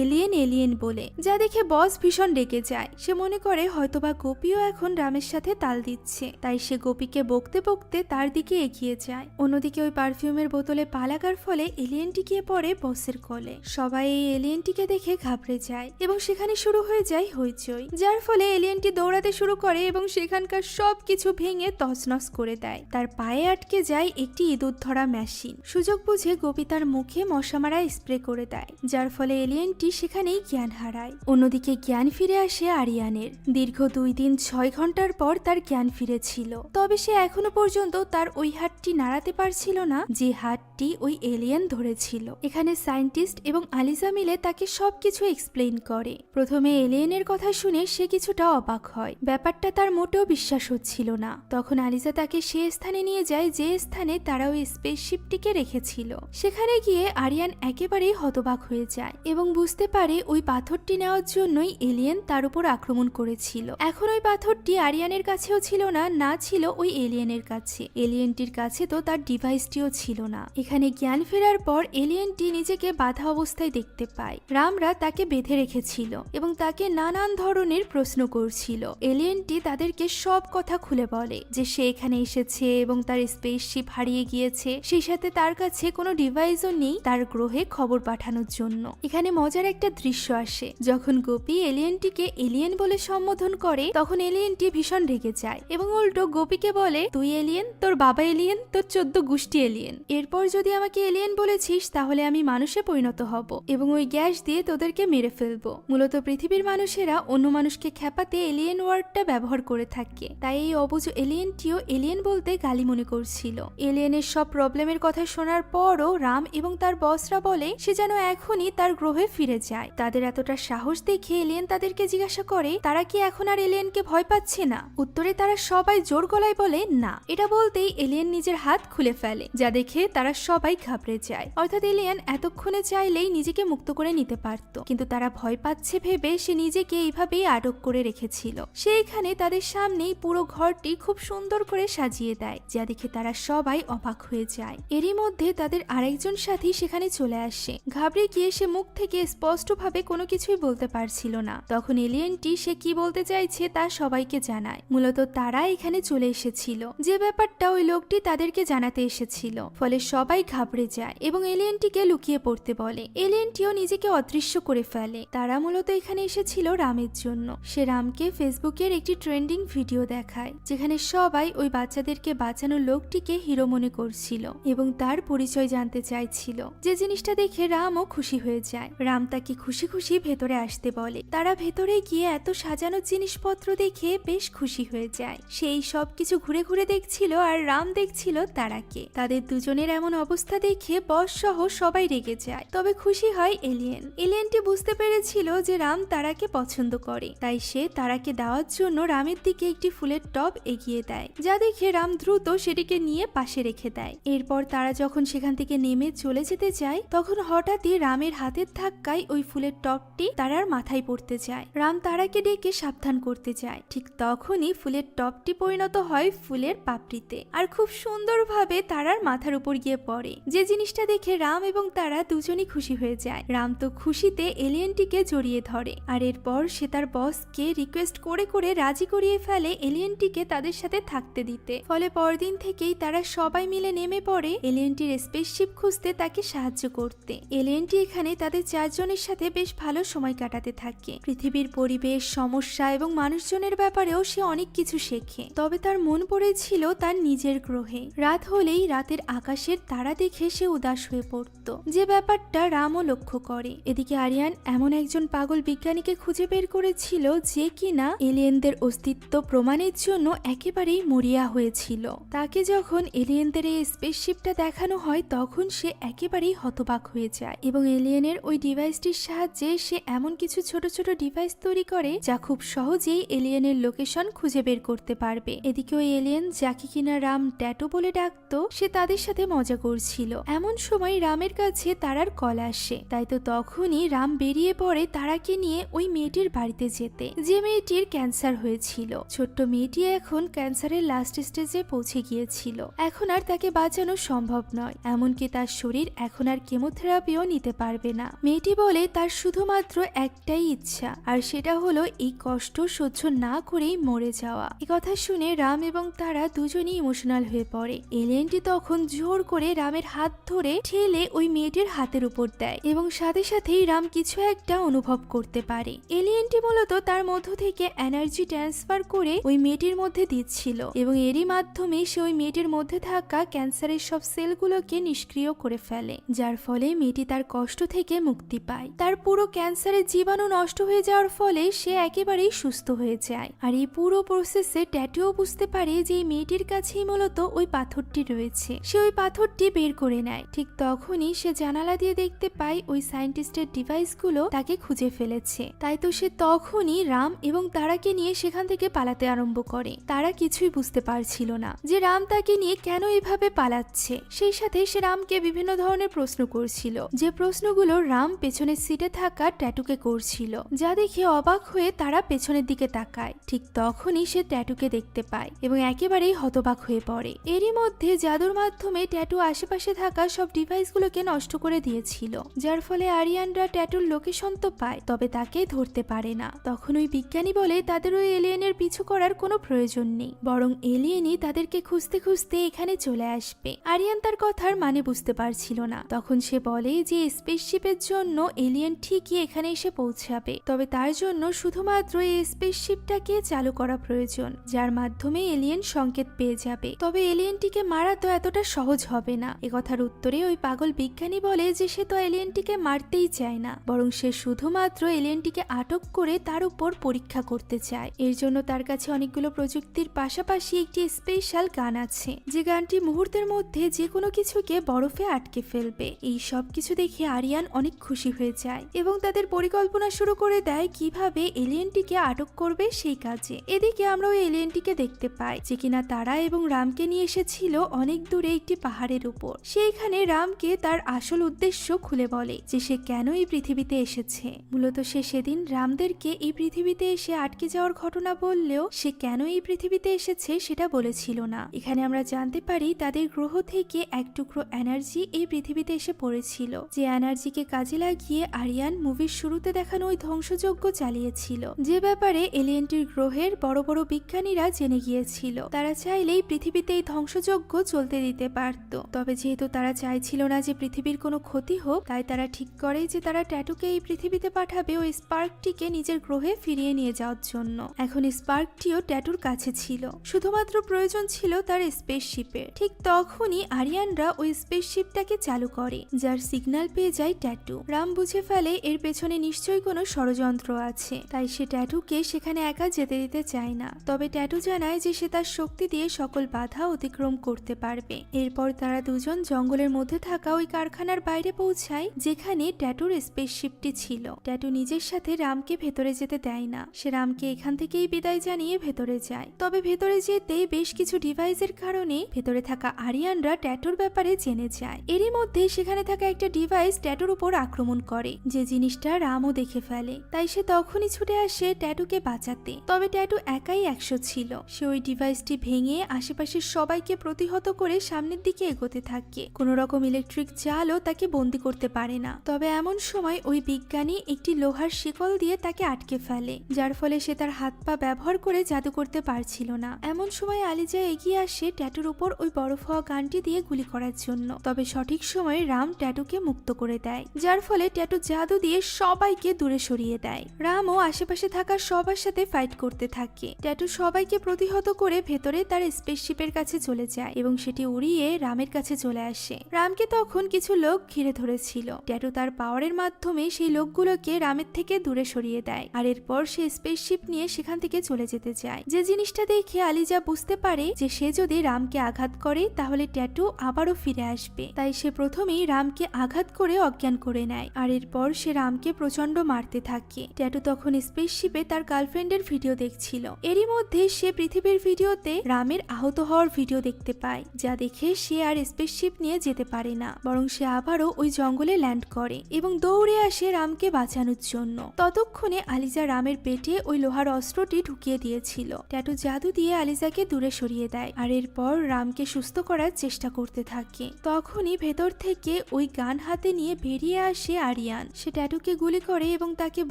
এলিয়েন এলিয়েন বলে, যা দেখে বস ভীষণ রেগে যায়। সে মনে করে হয়তোবা গোপীও এখন রামের সাথে তাল দিচ্ছে, তাই সে গোপীকে বকতে বকতে তার দিকে এগিয়ে যায়। অন্যদিকে ওই পারফিউমের বোতলে পা লাগার ফলে এলিয়েনটি গিয়ে পড়ে বসের কোলে। সবাই এই এলিয়েনটিকে দেখে ঘাবড়ে যায় এবং সেখানে শুরু হয়ে যায় হইচই, যার ফলে এলিয়েনটি দৌড়াতে শুরু করে এবং সেখানকার সবকিছু ভেঙে তছনছ করে দেয়। তার পায়ে আটকে যায় একটি ইঁদুর ধরা মেশিন। সুযোগ বুঝে গোপী তার মুখে মশা মারা স্প্রে করে দেয়, যার ফলে এলিয়েনটি সেখানেই জ্ঞান হারায়। অন্যদিকে জ্ঞান ফিরে আসে আরিয়ানের। দীর্ঘ 2 দিন 6 ঘন্টার পর তার জ্ঞান ফিরেছিল, তবে সে এখনো পর্যন্ত তার ওই হাতটি নাড়াতে পারছিল না যে হাতটি ওই এলিয়েন ধরেছিল। এখানে সায়েন্টিস্ট এবং আলিজা মিলে তাকে সবকিছু এক্সপ্লেইন করে। প্রথমে এলিয়েনের কথা শুনে সে কিছুটা অবাক হয়, ব্যাপারটা তার মোটেও বিশ্বাস হচ্ছিল না। তখন আলিজা তাকে সে স্থানে নিয়ে যায় যে স্থানে তারা ওই স্পেসশিপটিকে রেখেছিল। সেখানে গিয়ে আরিয়ান একেবারেই হতবাক হয়ে যায় এবং বুঝতে পারে ওই পাথরটি নেওয়ার জন্যই এলিয়েন তার উপর আক্রমণ করেছিল। এখন ওই পাথরটি আরিয়ানের কাছেও ছিল না, না ছিল ওই এলিয়েনের কাছে। এলিয়েনটির কাছে তো তার ডিভাইসটিও ছিল না। এখানে জ্ঞান ফেরার পর এলিয়েনটি নিজেকে বাধা অবস্থায় দেখতে পায়। রামরা তাকে বেঁধে রেখেছিল এবং তাকে নানান ধরনের প্রশ্ন করছিল। এলিয়েনটি তাদেরকে সব কথা খুলে বলে যে সে এখানে এসেছে এবং তার স্পেসশিপ হারিয়ে গিয়েছে, সেই সাথে তার কাছে কোনো ডিভাইসও নেই তার গ্রহে খবর পাঠানোর জন্য। এখানে মজার একটা দৃশ্য আসে, যখন গোপী এলিয়েনটিকে এলিয়েন বলে সম্বোধন করে তখন এলিয়েনটি ভীষণ রেগে যায় এবং উল্টো গোপীকে বলে, তুই এলিয়েন, তোর বাবা এলিয়েন, তোর 14 গোষ্ঠী এলিয়েন। এরপর যদি আমাকে এলিয়েন বলেছিস তাহলে আমি মানুষে পরিণত হব এবং ওই গ্যাস দিয়ে তোদেরকে মেরে ফেলবো। মূলত পৃথিবীর মানুষেরা অন্য মানুষকে খেপাতে এলিয়েন ওয়ার্ডটা ব্যবহার করে থাকে, তাই এই অবুঝ এলিয়েনটিও এলিয়েন বলতে গালি মনে করছিল। এলিয়েনের সব প্রবলেমের কথা শোনার পরও রাম এবং তার বসরা বলে সে যেন এখনই তার গ্রহে ফিরে যায়। তাদের এতটা সাহস দেখে এলিয়েন তাদেরকে জিজ্ঞাসা করে তারা কি এখন আর এলিয়েনকে ভয় পাচ্ছে না। উত্তরে তারা সবাই জোর গলায় বলে না। এটা বলতেই এলিয়েন নিজের হাত খুলে ফেলে, যা দেখে তারা সবাই ঘাবড়ে যায়। অর্থাৎ এলিয়েন এতক্ষণে চাইলেই নিজেকে মুক্ত করে নিতে পারত, কিন্তু তারা ভয় পাচ্ছে ভেবে সে নিজেকে এইভাবেই আটক করে রেখেছিল। সে এখানে তাদের সামনেই পুরো ঘরটি খুব সুন্দর করে সাজিয়ে দেয়, যা দেখে তারা সবাই অবাক হয়ে যায়। এরই মধ্যে তাদের আরেকজন সাথী সেখানে চলে আসে। ঘাবড়ে গিয়ে সে মুখ থেকে স্পষ্টভাবে কোনো কিছুই বলতে পারছিল না। তখন এলিয়েনটি সে কি বলতে চাইছে তা সবাইকে জানায়। মূলত তারা এখানে চলে এসেছিল, যে ব্যাপারটা ওই লোকটি তাদেরকে জানাতে এসেছিল। ফলে সবাই ঘাবড়ে যায় এবং এলিয়েনটিকে লুকিয়ে পড়তে বলে। এলিয়েনটিও নিজেকে অদৃশ্য করে ফেলে। তারা মূলত এখানে এসেছিল রামের জন্য। সে রামকে ফেসবুকের একটি ট্রেন্ডিং ভিডিও দেখায়, যেখানে সবাই ওই বাচ্চাদেরকে বাঁচানো লোকটিকে হিরো মনে করছিল এবং তার পরিচয় জানতে চাইছিল। যে জিনিসটা দেখে রামও খুশি হয়ে যায়। রাম তাকে খুশি খুশি ভেতরে আসতে বলে। তারা ভেতরে গিয়ে এত সাজানো জিনিসপত্র দেখে বেশ খুশি হয়ে যায়। সেই সব কিছু ঘুরে ঘুরে দেখছিল আর রাম দেখছিল তারাকে। তাদের দুজনের এমন অবস্থা দেখে বস সহ সবাই রেগে যায়, তবে খুশি হয় এলিয়েন। এলিয়েনটি বুঝতে পেরেছিল যে রাম তারাকে পছন্দ করে, তাই সে তারাকে দেওয়ার জন্য রামের দিকে একটি ফুলের টব এগিয়ে দেয়, যা দেখে রাম দ্রুত সেটিকে নিয়ে পাশে রেখে দেয়। এরপর তারা যখন সেখান থেকে নেমে চলে যেতে যায় তখন হঠাৎই রামের হাতের ধাক্কায় ওই ফুলের টবটি তারার মাথায় পড়তে যায়। রাম তারাকে ডেকে সাবধান করতে যায়। ঠিক তখনই ফুলের টবটি পরিণত হয় ফুলের পাপড়িতে আর খুব সুন্দরভাবে তারার মাথার উপর গিয়ে পড়ে। যে জিনিসটা দেখে রাম এবং তারা দুজনই খুশি হয়ে যায়। রাম তো খুশিতে এলিয়েনটিকে জড়িয়ে ধরে আর এরপর সে তার বসকে রিকোয়েস্ট করে করে রাজি করিয়ে ফেলে এলিয়েনটিকে তাদের সাথে থাকতে দিতে। ফলে পরদিন থেকেই তারা সবাই মিলে নেমে পড়ে এলিয়েনটির স্পেসশিপ খুঁজতে তাকে সাহায্য করতে। এলিয়েনটি এখানে তাদের 4 জনের সাথে বেশ ভালো সময় কাটাতে থাকে। পৃথিবীর পরিবেশ, সমস্যা এবং মানুষজনের ব্যাপারেও সে অনেক কিছু শেখে। তবে তার মন পড়েছিল তার নিজের গ্রহে। রাত হলেই রাতের আকাশের তারা দেখে সে উদাস হয়ে পড়ত, যে ব্যাপারটা রামও লক্ষ্য করে। এদিকে আরিয়ান এমন একজন পাগল বিজ্ঞানীকে খুঁজে বের করেছিল যে কিনা এলিয়েনদের অস্তিত্ব প্রমাণের জন্য একেবারেই মরিয়া হয়েছিল। তাকে যখন এলিয়েনদের এই স্পেসশিপটা দেখানো হয় তখন সে একেবারেই হতবাক হয়ে যায় এবং এলিয়েনের ওই ডিভাইসটির সাহায্যে সে এমন কিছু ছোট ছোট ডিভাইস তৈরি করে যা খুব সহজেই এলিয়েনের লোকেশন লোকেশন খুঁজে বের করতে পারবে। এদিকে ওই এলিয়েন যাকে কিনা রাম ট্যাটু বলে ডাকতো সে তাদের সাথে মজা করছিল। এমন সময় রামের কাছে তারার কল আসে, তাই তো তখনই রাম বেরিয়ে পড়ে তারাকে নিয়ে ওই মেয়েটির বাড়িতে যেতে, যে মেয়েটির ক্যান্সার হয়েছিল। ছোট্ট মেয়েটি এখন ক্যান্সারের লাস্ট স্টেজে পৌঁছে গিয়েছিল, এখন আর তাকে বাঁচানো সম্ভব নয়, এমনকি তার শরীর এখন আর কেমোথেরাপিও নিতে পারবে না। মেয়েটি বলে তার শুধুমাত্র একটাই ইচ্ছা, আর সেটা হলো এই কষ্ট সহ্য না করেই মরে যাওয়া। এই কথা শুনে রাম এবং তারা দুজনেই ইমোশনাল হয়ে পড়ে। এলিয়েনটি তখন জোর করে রামের হাত ধরে ঠেলে ওই মেয়েটির হাতের উপর দেয় এবং সাথে সাথেই রাম কিছু একটা অনুভব করতে পারে। এলিয়েনটি মূলত তার মধ্য থেকে এনার্জি ট্রান্সফার করে ওই মেয়েটির মধ্যে দিচ্ছিল এবং এরই মাধ্যমে সে ওই মেয়েটির মধ্যে থাকা ক্যান্সারের সব সেলগুলোকে নিষ্ক্রিয় করে ফেলে, যার ফলে মেয়েটি তার কষ্ট থেকে মুক্তি পায়। তার পুরো ক্যান্সারের জীবাণু নষ্ট হয়ে যাওয়ার ফলে সে একেবারেই সুস্থ হয়ে যায়। আর এই পুরো প্রসেসে ট্যাটুও বুঝতে পারে যে এই মেয়েটির কাছেই মূলত ওই পাথরটি রয়েছে। সে ওই পাথরটি বের করে নেয়। ঠিক তখনই সে জানালা দিয়ে দেখতে পায় ওই সায়েন্টিস্টের ডিভাইসগুলো তাকে খুঁজে ফেলেছে। তাই তো সে তখনই রাম এবং তারাকে নিয়ে সেখান থেকে পালাতে আরম্ভ করে। তারা কিছুই বুঝতে পারছিল না যে রাম তাকে নিয়ে কেন এভাবে পালাচ্ছে। সেই সাথে সে রামকে বিভিন্ন ধরনের প্রশ্ন করছিল, যে প্রশ্নগুলো রাম পেছনের সিটে থাকা ট্যাটুকে করছিল, যা দেখে অবাক হয়ে তারা পেছনের দিকে তাকায়। ঠিক তখনই সে ট্যাটুকে দেখতে পায় এবং একেবারেই হতবাক হয়ে পড়ে। এরই মধ্যে জাদুর মাধ্যমে ট্যাটু আশেপাশে থাকা সব ডিভাইসগুলোকে নষ্ট করে দিয়েছিল, যার ফলে আরিয়ানরা ট্যাটুর লোকেশন তো পায়, তবে তাকে ধরতে পারে না। তখন ওই বিজ্ঞানী বলে তাদের ওই এলিয়েনের পিছু করার কোনো প্রয়োজন নেই, বরং এলিয়েনই তাদেরকে খুঁজতে খুঁজতে এখানে চলে আসবে। আরিয়ান তার কথার মানে বুঝতে পারছিল না। তখন সে বলে যে স্পেসশিপের জন্য এলিয়েন ঠিকই এখানে এসে পৌঁছাবে, তবে তার জন্য শুধুমাত্র এই স্পেসশিপটাকে চালু করা প্রয়োজন, যার মাধ্যমে এলিয়েন সংকেত পেয়ে যাবে। তবে এলিয়েনটিকে মারা তো এতটা সহজ হবে না। একথার উত্তরে ওই পাগল বিজ্ঞানী বলে যে সে তো এলিয়েনটিকে মারতেই চায় না, বরং সে শুধুমাত্র এলিয়েনটিকে আটক করে তার উপর পরীক্ষা করতে চায়। এর জন্য তার কাছে অনেকগুলো প্রযুক্তির পাশাপাশি একটি স্পেশাল গান আছে, যে গানটি মুহূর্তের মধ্যে যে কোনো কিছুকে বরফে আটকে ফেলবে। এই সব কিছু দেখে আরিয়ান অনেক খুশি হয়ে যায় এবং তাদের পরিকল্পনা শুরু করে দেয় কিভাবে এলিয়েনটিকে আটক করবে সেই কাজে। এদিকে আমরা ওই এলিয়েনটিকে দেখতে পাই যে কিনা তারা এবং রামকে নিয়ে এসেছিল অনেক দূরে একটি পাহাড়ের উপর। সেইখানে রামকে তার আসল উদ্দেশ্য খুলে বলে যে সে কেন এই পৃথিবীতে এসেছে। মূলত সে সেদিন রামদেরকে এই পৃথিবীতে এসে আটকে যাওয়ার ঘটনা বললেও সে কেন এই পৃথিবীতে এসেছে সেটা বলেছিল না। এখানে আমরা জানতে পারি তাদের গ্রহ থেকে এক টুকরো এনার্জি এই পৃথিবীতে এসে পড়েছিল, যে এনার্জিকে কাজে লাগিয়ে আরিয়ান মুভির শুরুতে দেখানো ওই ধ্বংসযজ্ঞ চালিয়েছিল, যে ব্যাপারে এলিয়েনটির গ্রহের বড় বড় বিজ্ঞানীরা জেনে গিয়েছিল। তারা চাইলেই পৃথিবীতে এই ধ্বংসযজ্ঞ চলতে দিতে পারত, তবে যেহেতু তারা চাইছিল না যে পৃথিবীর কোনো ক্ষতি হোক, তাই তারা ঠিক করে যে তারা ট্যাটুকে এই পৃথিবীতে পাঠাবে ওই স্পার্কটিকে নিজের গ্রহে ফিরিয়ে নিয়ে যাওয়ার জন্য। এখন স্পার্কটিও ট্যাটুর কাছে ছিল, শুধুমাত্র প্রয়োজন ছিল তার স্পেসশিপের। ঠিক তখনই আরিয়ানরা ওই স্পেসশিপটাকে চালু করে, যার সিগন্যাল পেয়ে যায় ট্যাটু। রাম বুঝে ফেলে এর পেছনে নিশ্চয়ই কোনো ষড়যন্ত্র আছে, তাই সে ট্যাটুকে সেখানে একা যেতে দিতে চায় না। তবে ট্যাটু জানায় যে সে তার শক্তি দিয়ে সকল বাধা অতিক্রম করতে পারবে। এরপর তারা দুজন জঙ্গলের মধ্যে থাকা ওই কারখানার বাইরে পৌঁছায়, যেখানে ট্যাটুর স্পেসশিপটি ছিল। ট্যাটু নিজের সাথে রামকে ভেতরে যেতে দেয় না, সে রামকে এখান থেকেই বিদায় জানিয়ে ভেতরে যায়। তবে ভেতরে যেতে বেশ কিছু ডিভাইসের কারণে ভেতরে থাকা আরিয়ানরা ট্যাটুর ব্যাপারে জেনে যায়। এরই মধ্যে সেখানে থাকা একটা ডিভাইস ট্যাটুর উপর আক্রমণ করে, যে জিনিসটা রামও দেখে ফেলে। তাই সে তখনই ছুটে আসে ট্যাটুকে বাঁচাতে। তবে ট্যাটু একাই 100 ছিল। সে ওই ডিভাইসটি ভেঙে আশেপাশের সবাইকে প্রতিহত করে সামনের দিকে এগোতে থাকে। কোনো রকম ইলেকট্রিক জালও তাকে বন্দি করতে পারে না। তবে এমন সময় ওই বিজ্ঞানী একটি লোহার শিকল দিয়ে তাকে আটকে ফেলে, যার ফলে সে তার হাত পা ব্যবহার করে জাদু করতে পারছিল না। এমন সময় আলিজা এগিয়ে আসে ট্যাটুর উপর ওই বরফ হওয়া গানটি দিয়ে গুলি করার জন্য। তবে সঠিক সময়ে রাম ট্যাটুকে মুক্ত করে দেয়, যার ফলে ট্যাটু জাদু দিয়ে সবাইকে দূরে সরিয়ে দেয়। রামও আশেপাশে থাকা সবার সাথে ফাইট করতে থাকে। ট্যাটু সবাইকে প্রতিহত করে ভেতরে তার স্পেসশিপের কাছে চলে যায় এবং সেটি উড়িয়ে রামের কাছে চলে আসে। রামকে তখন কিছু লোক ঘিরে ধরেছিল। ট্যাটু তার পাওয়ারের মাধ্যমে সেই লোকগুলোকে রামের থেকে দূরে সরিয়ে দেয়, আর এরপর সে স্পেসশিপ নিয়ে সেখান থেকে চলে যেতে চায়। যে জিনিসটা দেখে আলিজা বুঝতে পারে যে সে যদি রামকে আঘাত করে তাহলে ট্যাটু আবারও ফিরে আসবে। তাই সে প্রথমেই রামকে আঘাত করে অজ্ঞান করে নেয়, আর এরপর সে রামকে প্রচন্ড মারতে থাকে। ট্যাটু তখন স্পেসশিপে তার গার্লফ্রেন্ডের ভিডিও দেখছিল। করছিল। এরই মধ্যে সে পৃথিবীর ভিডিওতে রামের আহত হওয়ার ভিডিও দেখতে পায়, যা দেখে সে আর স্পেসশিপ নিয়ে যেতে পারে না, বরং সে আবারও ওই জঙ্গলে ল্যান্ড করে এবং দৌড়ে আসে রামকে বাঁচানোর জন্য। ততক্ষণে আলিজা রামের পেটে ওই লোহার অস্ত্রটি ঢুকিয়ে দিয়েছিল। ট্যাটু জাদু দিয়ে আলিজাকে দূরে সরিয়ে দেয় আর এরপর রামকে সুস্থ করার চেষ্টা করতে থাকে। তখনই ভেতর থেকে ওই গান হাতে নিয়ে বেরিয়ে আসে আরিয়ান। সে ট্যাটুকে গুলি করে এবং তাকে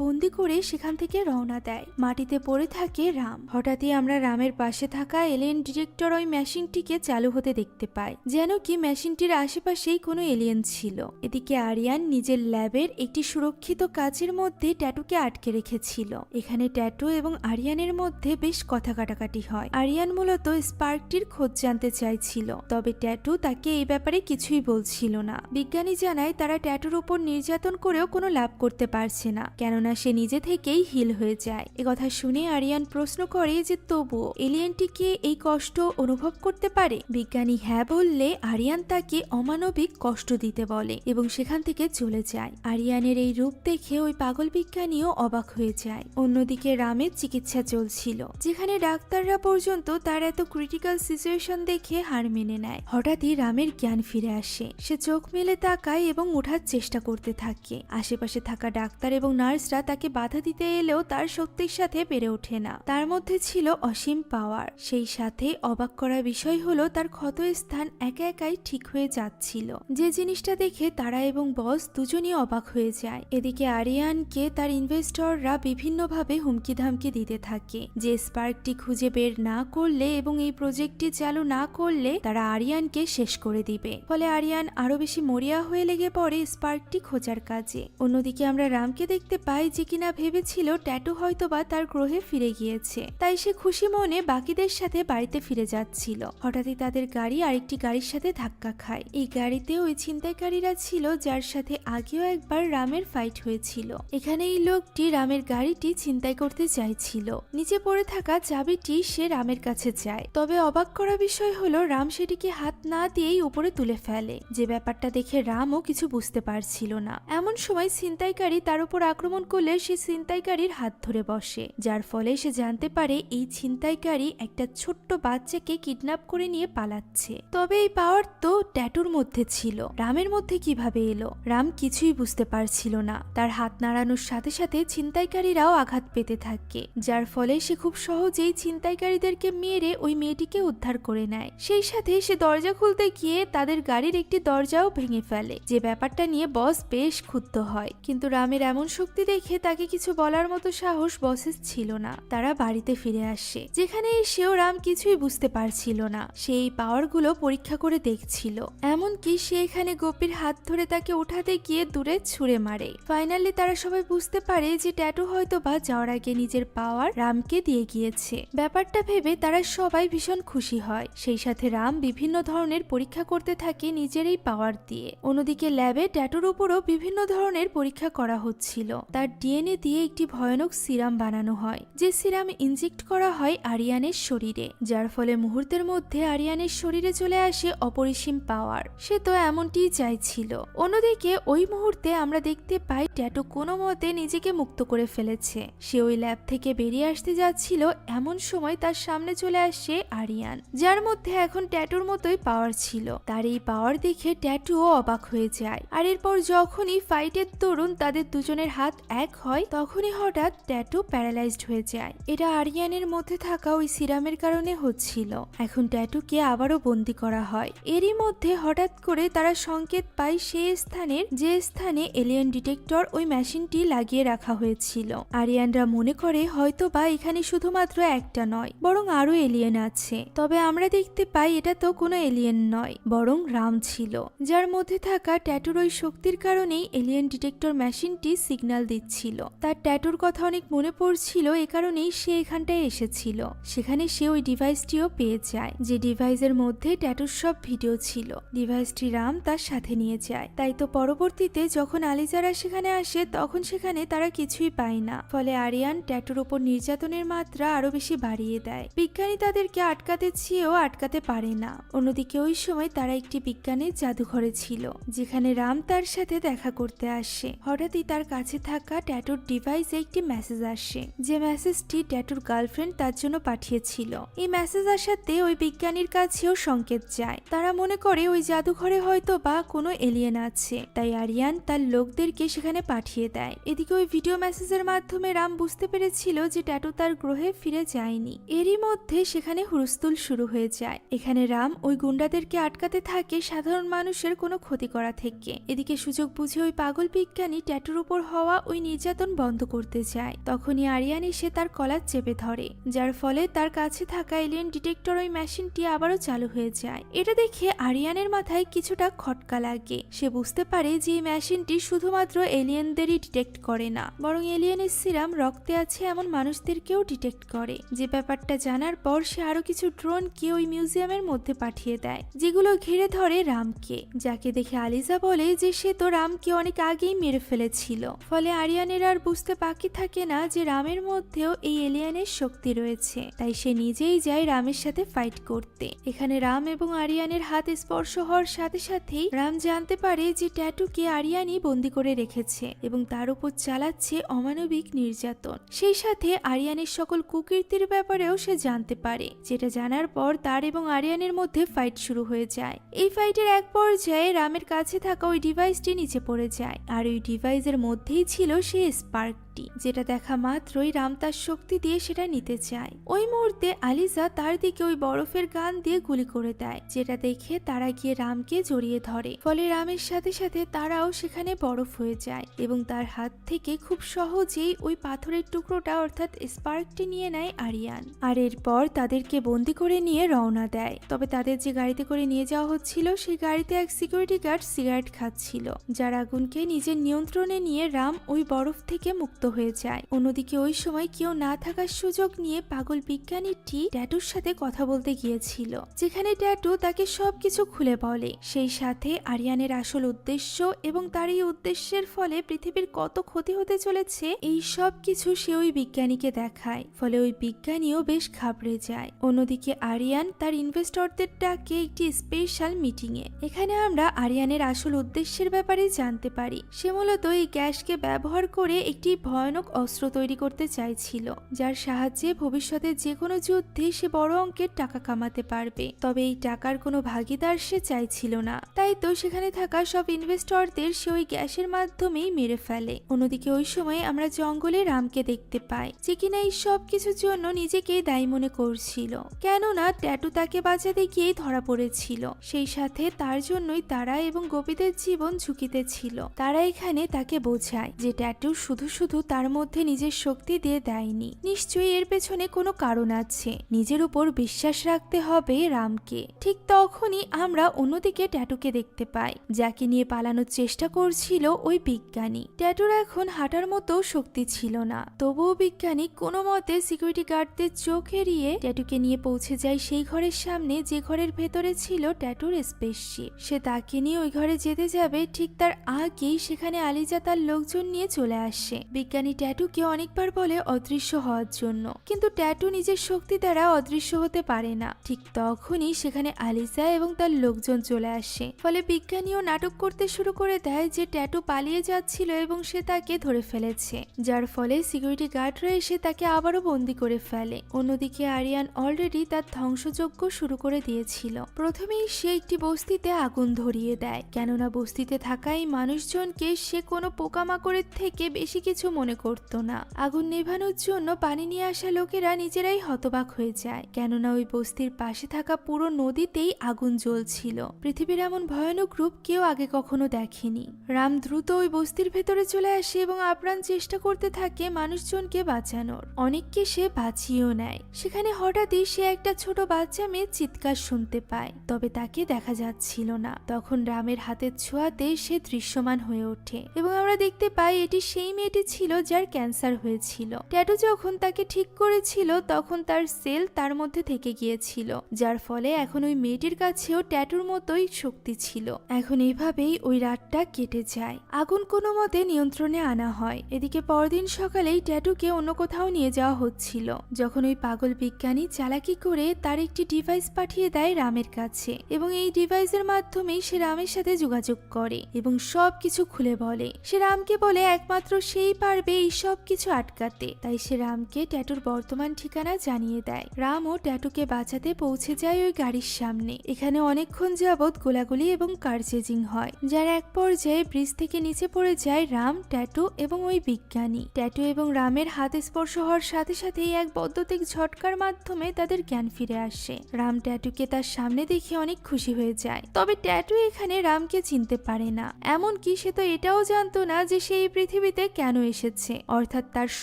বন্দি করে সেখান থেকে রওনা দেয়। মাটিতে পড়ে থাকে রাম। হঠাৎই আমরা রামের পাশে থাকা এলিয়েন ডিটেক্টর ওই মেশিনটিকে চালু হতে দেখতে পাই, যেন কি মেশিনটির আশেপাশেই কোনো এলিয়েন ছিল। এদিকে আরিয়ান নিজের ল্যাবের একটি সুরক্ষিত কাচের মধ্যে ট্যাটুকে আটকে রেখেছিল। এখানে ট্যাটু এবং আরিয়ানের মধ্যে বেশ কথা কাটাকাটি হয়। আরিয়ান মূলত স্পার্কটির খোঁজ জানতে চাইছিল, তবে ট্যাটু তাকে এই ব্যাপারে কিছুই বলছিল না। বিজ্ঞানী জানায় তারা ট্যাটুর উপর নির্যাতন করেও কোনো লাভ করতে পারছে না, কেননা সে নিজে থেকেই হিল হয়ে যায়। একথা শুনে আরিয়ান প্রশ্ন করে যে তবুও এলিয়েনটি কি এই কষ্ট অনুভব করতে পারে। বিজ্ঞানী হ্যাঁ বললে আরিয়ান তাকে অমানবিক কষ্ট দিতে বলে এবং সেখান থেকে চলে যায়। আরিয়ানের এই রূপ দেখে ওই পাগল বিজ্ঞানীও অবাক হয়ে যায়। অন্যদিকে রামের চিকিৎসা চলছিল, যেখানে ডাক্তাররা পর্যন্ত তার এত ক্রিটিক্যাল সিচুয়েশন দেখে হার মেনে নেয়। হঠাৎই রামের জ্ঞান ফিরে আসে। সে চোখ মেলে তাকায় এবং ওঠার চেষ্টা করতে থাকে। আশেপাশে থাকা ডাক্তার এবং নার্সরা তাকে বাধা দিতে এলেও তার শক্তির সাথে পেরে ওঠে না। তার মধ্যে ছিল অসীম পাওয়ার। সেই সাথে অবাক করা বিষয় হলো তার ক্ষত স্থান একা একাই ঠিক হয়ে যাচ্ছিল, যে জিনিসটা দেখে তারা এবং বস দুজনই অবাক হয়ে যায়। এদিকে আরিয়ানকে তার ইনভেস্টররা বিভিন্নভাবে হুমকি ধামকি দিতে থাকে যে স্পার্কটি খুঁজে বের না করলে এবং এই প্রজেক্টটি চালু না করলে তারা আরিয়ানকে শেষ করে দিবে। ফলে আরিয়ান আরো বেশি মরিয়া হয়ে লেগে পড়ে স্পার্কটি খোঁজার কাজে। অন্যদিকে আমরা রামকে দেখতে পাই যে কিনা ভেবেছিল ট্যাটু হয়তোবা তার গ্রহে ফিরে গিয়েছে, তাই সে খুশি মনে বাকিদের সাথে বাড়িতে ফিরে যাচ্ছিল। হঠাৎই তাদের গাড়ি আরেকটি গাড়ির সাথে ধাক্কা খায়। এই গাড়িতে ওই ছিনতাইকারীরা ছিল যার সাথে আগেও একবার রামের ফাইট হয়েছিল। এখানে এই লোকটি রামের গাড়িটি ছিনতাই করতে চাইছিল। নিচে পড়ে থাকা চাবিটি সে রামের কাছে যায়, তবে অবাক করা বিষয় হলো রাম সেটিকে হাত না দিয়েই উপরে তুলে ফেলে, যে ব্যাপারটা দেখে রামও কিছু বুঝতে পারছিল না। এমন সময় ছিনতাইকারী তার উপর আক্রমণ করলে সে ছিনতাইকারীর হাত ধরে বসে, যার ফলে সে জানতে পারে এই ছিনতাইকারী একটা ছোট্ট বাচ্চাকে কিডন্যাপ করে নিয়ে পালাচ্ছে। তবে এই পাওয়ার তো ট্যাটুর মধ্যে ছিল, রামের মধ্যে কিভাবে এলো? রাম কিছুই বুঝতে পারছিল না। তার হাত নাড়ানোর সাথে সাথে ছিনতাইকারীরাও আঘাত পেতে থাকে, যার ফলে সে খুব সহজেই ছিনতাইকারীদেরকে মেরে ওই মেয়েটিকে উদ্ধার করে নেয়। সেই সাথে সে দরজা খুলতে গিয়ে তাদের গাড়ির একটি দরজাও ভেঙে ফেলে, যে ব্যাপারটা নিয়ে বস বেশ ক্ষুব্ধ হয়। কিন্তু রামের এমন শক্তি দেখে তাকে কিছু বলার মতো সাহস বসের ছিল না। তারা বাড়িতে ফিরে আসে, যেখানে এসেও রাম কিছুই বুঝতে পারছিল না। সেই পাওয়ারগুলো পরীক্ষা করে দেখছিল, এমনকি সে এখানে গোপীর হাত ধরে তাকে উঠাতে গিয়ে দূরে ছুঁড়ে মারে। ফাইনালি তারা সবাই বুঝতে পারে যে ট্যাটু হয়তো বা যাওয়ার আগে নিজের পাওয়ার রামকে দিয়ে গিয়েছে। ব্যাপারটা ভেবে তারা সবাই ভীষণ খুশি হয়। সেই সাথে রাম বিভিন্ন ধরনের পরীক্ষা করতে থাকে নিজের এই পাওয়ার দিয়ে। অন্যদিকে ল্যাবে ট্যাটুর উপরও বিভিন্ন ধরনের পরীক্ষা করা হচ্ছিল। তার ডিএনএ দিয়ে একটি ভয়ানক সিরাম বানানো হয়, যে সিরাম ইনজেক্ট করা হয় আরিয়ানের শরীরে, যার ফলে মুহূর্তের মধ্যে আরিয়ানের শরীরে চলে আসে অপরিসীম পাওয়ার। সে তো এমনটিই চাইছিল। অন্যদিকে ওই মুহূর্তে আমরা দেখতে পাই ট্যাটু কোনো মতে নিজেকে মুক্ত করে ফেলেছে। সে ওই ল্যাব থেকে বেরিয়ে আসতে যাচ্ছিল, এমন সময় তার সামনে চলে আসে আরিয়ান, যার মধ্যে এখন ট্যাটুর মতোই পাওয়ার ছিল। তার এই পাওয়ার দেখে ট্যাটুও অবাক হয়ে যায়। আর এরপর যখনই ফাইটের দরুন তাদের দুজনের হাত এক হয়, তখনই হঠাৎ ট্যাটু প্যারালাইজড হয়ে যায়। এটা আরিয়ানের মধ্যে থাকা ওই সিরামের কারণে হচ্ছিল। এখন ট্যাটুকে আবারও বন্দি করা হয়। এরই মধ্যে হঠাৎ করে তারা সংকেত পায় সেই স্থানের যে স্থানে এলিয়েন ডিটেক্টর ওই মেশিনটি লাগিয়ে রাখা হয়েছিল। আরিয়ানরা মনে করে হয়তো বা এখানে শুধুমাত্র একটা নয়, বরং আরো এলিয়েন আছে। তবে আমরা দেখতে পাই এটা তো কোনো এলিয়েন নয়, বরং রাম ছিল, যার মধ্যে থাকা ট্যাটুর ওই শক্তির কারণেই এলিয়েন ডিটেক্টর মেশিনটি সিগন্যাল দিচ্ছিল। তার ট্যাটুর কথা অনেক মনে পড়ছিল, এ কারণেই সে এখানটায় এসেছিল। সেখানে সে ওই ডিভাইসটিও পেয়ে যায়, যে ডিভাইসের মধ্যে ট্যাটুর সব ভিডিও ছিল। ডিভাইসটি রাম তার সাথে নিয়ে যায়। তাই তো পরবর্তীতে যখন আলিজারা সেখানে আসে, তখন সেখানে তারা কিছুই পায় না। ফলে আরিয়ান ট্যাটুর উপর নির্যাতনের মাত্রা আরো বেশি বাড়িয়ে দেয়। বিজ্ঞানী তাদেরকে আটকাতে চেয়েও আটকাতে পারে না। অন্যদিকে ওই সময় তারা একটি বিজ্ঞানের জাদুঘরে ছিল, যেখানে রাম তার সাথে দেখা করতে আসে। হঠাৎই তার কাছে থাকা ট্যাটুর ডিভাইসে একটি মেসেজ আসে, যে মেসেজটি ট্যাটুর গার্লফ্রেন্ড তার জন্য পাঠিয়েছিল। এই মেসেজ আসাতে ওই বিজ্ঞানীর কাছেও সংকেত যায়। তারা মনে করে ওই জাদুঘরে হয়তো বা কোনো এলিয়েন আছে, তাই আরিয়ান তার লোকদেরকে সেখানে পাঠিয়ে দেয়। এদিকে ওই ভিডিও মেসেজের মাধ্যমে রাম বুঝতে পেরেছিল যে ট্যাটু তার গ্রহে ফিরে যায়নি। এরই মধ্যে সেখানে হুলস্থুল শুরু হয়ে যায়। এখানে রাম ওই গুন্ডাদেরকে আটকাতে থাকে সাধারণ মানুষের কোনো ক্ষতি করা থেকে। এদিকে সুযোগ বুঝে ওই পাগল বিজ্ঞানী ট্যাটুর উপর হওয়া ওই নির্যাতন বন্ধ করতে যায়। তখনই আরিয়ান এসে তার কলার চেপে ধরে, যার ফলে তার কাছে থাকা এলিয়েন ডিটেক্টর ওই মেশিনটি আবারও চালু হয়ে যায়। এটা দেখে আরিয়ানের মাথায় কিছুটা খটকা লাগে। সে বুঝতে পারে যে এই মেশিনটি শুধুমাত্র এলিয়েনদেরই ডিটেক্ট করে না, বরং এলিয়েনের সিরাম রক্তে আছে এমন মানুষদেরকেও ডিটেক্ট করে। যে ব্যাপারটা জানার পর সে আরো কিছু ড্রোনকে ওই মিউজিয়ামের মধ্যে পাঠিয়ে দেয়, যেগুলো ঘিরে ধরে রামকে। যাকে দেখে আলিজা বলে যে সে তো রামকে অনেক আগেই মেরে ফেলেছিল। ফলে আরিয়ানের আর বুঝতে বাকি থাকে না যে রামের মধ্যেও এই এলিয়েনের শক্তি রয়েছে। তাই সে নিজেই যায় রামের সাথে ফাইট করতে। এখানে রাম এবং আরিয়ানের হাত স্পর্শ হওয়ার সাথে সাথেই রাম জানতে পারে যে ট্যাটুকে আরিয়ানই বন্দি করে রেখেছে এবং তার উপর চালাচ্ছে অমানবিক নির্যাতন। সেই সাথে আরিয়ানের সকল কুকীর্তির ব্যাপারেও সে জানতে পারে, যেটা জানার পর তার এবং আরিয়ানের মধ্যে ফাইট শুরু হয়ে যায়। এই ফাইটের এক পর্যায়ে রামের কাছে থাকা ওই ডিভাইসটি নিচে পড়ে যায়, আর ওই ডিভাইসের মধ্যেই ছিল সেই স্পার্ক, যেটা দেখা মাত্রই রাম তার শক্তি দিয়ে সেটা নিতে চায়। ওই মুহূর্তে আলিজা তার দিকে ওই বরফের গান দিয়ে গুলি করে দেয়, যেটা দেখে তারা গিয়ে রামকে জড়িয়ে ধরে। ফলে রামের সাথে সাথে তারাও সেখানে বরফ হয়ে যায় এবং তার হাত থেকে খুব সহজেই ওই পাথরের টুকরোটা অর্থাৎ স্পার্কটি নিয়ে নেয় আরিয়ান। আর এরপর তাদেরকে বন্দি করে নিয়ে রওনা দেয়। তবে তাদের যে গাড়িতে করে নিয়ে যাওয়া হচ্ছিল সেই গাড়িতে এক সিকিউরিটি গার্ড সিগারেট খাচ্ছিল, যার আগুনকে নিজের নিয়ন্ত্রণে নিয়ে রাম ওই বরফ থেকে মুক্ত হয়ে যায়। অন্যদিকে ওই সময় কেউ না থাকার সুযোগ নিয়ে পাগল বিজ্ঞানীটি ট্যাটুর সাথে কথা বলতে গিয়েছিল, যেখানে ট্যাটু তাকে সবকিছু খুলে বলে। সেই সাথে আরিয়ানের আসল উদ্দেশ্য এবং তার এই উদ্দেশ্যের ফলে পৃথিবীর কত ক্ষতি হতে চলেছে এই সব কিছু সে ওই বিজ্ঞানীকে দেখায়। ফলে ওই বিজ্ঞানীও বেশ ঘাবড়ে যায়। অন্যদিকে আরিয়ান তার ইনভেস্টরদের ডাকে একটি স্পেশাল মিটিংয়ে। এখানে আমরা আরিয়ানের আসল উদ্দেশ্যের ব্যাপারে জানতে পারি। সে মূলত এই গ্যাসকে ব্যবহার করে একটি ভয়ানক অস্ত্র তৈরি করতে চাইছিল, যার সাহায্যে ভবিষ্যতে যে কোনো যুদ্ধে সে বড় অঙ্কের টাকা কামাতে পারবে। তবে এই টাকার কোনো ভাগিদার সে চাইছিল না, তাই তো সেখানে থাকা সব ইনভেস্টরদের সে ওই গ্যাসের মাধ্যমেই মেরে ফেলে। অন্যদিকে ওই সময় আমরা জঙ্গলে রামকে দেখতে পাই, যে কিনা এই সব কিছুর জন্য নিজেকে দায়ী মনে করছিল, কেননা ট্যাটু তাকে বাঁচাতে গিয়েই ধরা পড়েছিল। সেই সাথে তার জন্যই তারা এবং গোপীদের জীবন ঝুঁকিতে ছিল। তারা এখানে তাকে বোঝায় যে ট্যাটু শুধু শুধু তার মধ্যে নিজের শক্তি দিয়ে দেয়নি, নিশ্চয়ই এর পেছনে কোনো কারণ আছে। নিজের উপর বিশ্বাস রাখতে হবে রামকে। ঠিক তখনই আমরা অন্যদিকে ট্যাটুকে দেখতে পাই, যাকে নিয়ে পালানোর চেষ্টা করছিল ওই বিজ্ঞানী। ট্যাটুর এখন হাঁটার মতো শক্তি ছিল না, তবুও বিজ্ঞানী কোনো মতে সিকিউরিটি গার্ডদের চোখ এড়িয়ে ট্যাটুকে নিয়ে পৌঁছে যায় সেই ঘরের সামনে, যে ঘরের ভেতরে ছিল ট্যাটুর স্পেসশিপ। সে তাকে নিয়ে ওই ঘরে যেতে যাবে, ঠিক তার আগেই সেখানে আলিজা তার লোকজন নিয়ে চলে আসে। বিজ্ঞানী ট্যাটুকে অনেকবার বলে অদৃশ্য হওয়ার জন্য, কিন্তু ট্যাটু নিজের শক্তি দ্বারা অদৃশ্য হতে পারে না। ঠিক তখনই সেখানে আলিজা এবং তার লোকজন চলে আসে। ফলে বিজ্ঞানীও নাটক করতে শুরু করে দেয় যে ট্যাটু পালিয়ে যাচ্ছিল এবং সে তাকে ধরে ফেলেছে, যার ফলে সিকিউরিটি গার্ডরা এসে তাকে আবারও বন্দি করে ফেলে। অন্যদিকে আরিয়ান অলরেডি তার ধ্বংসযজ্ঞ শুরু করে দিয়েছিল। প্রথমেই সে একটি বস্তিতে আগুন ধরিয়ে দেয়, কেননা বস্তিতে থাকা এই মানুষজনকে সে কোনো পোকামাকড়ের থেকে বেশি কিছু মনে করত না। আগুন নেভানোর জন্য পানি নিয়ে আসা লোকেরা নিজেরাই হতবাক হয়ে যায়, কেননা ওই বস্তির পাশে থাকা পুরো নদীতেই আগুন জ্বলছিল। পৃথিবীর এমন ভয়ানক রূপ কেউ আগে কখনো দেখেনি। রাম দ্রুত ওই বস্তির ভেতরে চলে আসে এবং আপ্রাণ চেষ্টা করতে থাকে মানুষজনকে বাঁচানোর। অনেককে সে বাঁচিয়েও নেয়। সেখানে হঠাৎই সে একটা ছোট বাচ্চা মেয়ের চিৎকার শুনতে পায়, তবে তাকে দেখা যাচ্ছিল না। তখন রামের হাতের ছোঁয়াতে সে দৃশ্যমান হয়ে ওঠে এবং আমরা দেখতে পাই এটি সেই মেয়েটি ছিল যার ক্যান্সার হয়েছিল। ট্যাটু যখন তাকে ঠিক করেছিল তখন তার সেল তার মধ্যে থেকে গিয়েছিল, যার ফলে এখন ওই মেয়েটির কাছেও ট্যাটুর মতোই শক্তি ছিল। এখন এইভাবেই ওই রাতটা কেটে যায়। আগুন কোনো মতে নিয়ন্ত্রণে আনা হয়। এদিকে পরদিন সকালেই ট্যাটুকে অন্য কোথাও নিয়ে যাওয়া হচ্ছিল, যখন ওই পাগল বিজ্ঞানী চালাকি করে তার একটি ডিভাইস পাঠিয়ে দেয় রামের কাছে এবং এই ডিভাইসের মাধ্যমেই সে রামের সাথে যোগাযোগ করে এবং সবকিছু খুলে বলে। সে রামকে বলে একমাত্র সেই পারবে পারবে এই সব কিছু আটকাতে। তাই সে রামকে ট্যাটুর বর্তমান ঠিকানা জানিয়ে দেয়। রামও ট্যাটুকে বাঁচাতে পৌঁছে যায় ওই গাড়ির সামনে। এখানে অনেকক্ষণ যাবৎ গোলাগুলি এবং কার চেজিং হয়, যার এক পর্যায়ে ব্রিজ থেকে নিচে পড়ে যায় রাম, ট্যাটু এবং ওই বিজ্ঞানী। ট্যাটু এবং রামের হাত স্পর্শ হওয়ার সাথে সাথেই এক বৈদ্যুতিক ঝটকার মাধ্যমে তাদের জ্ঞান ফিরে আসে। রাম ট্যাটুকে তার সামনে দেখে অনেক খুশি হয়ে যায়। তবে ট্যাটু এখানে রামকে চিনতে পারে না, এমনকি সে তো এটাও জানতো না যে সে এই পৃথিবীতে কেন এসেছে, অর্থাৎ তার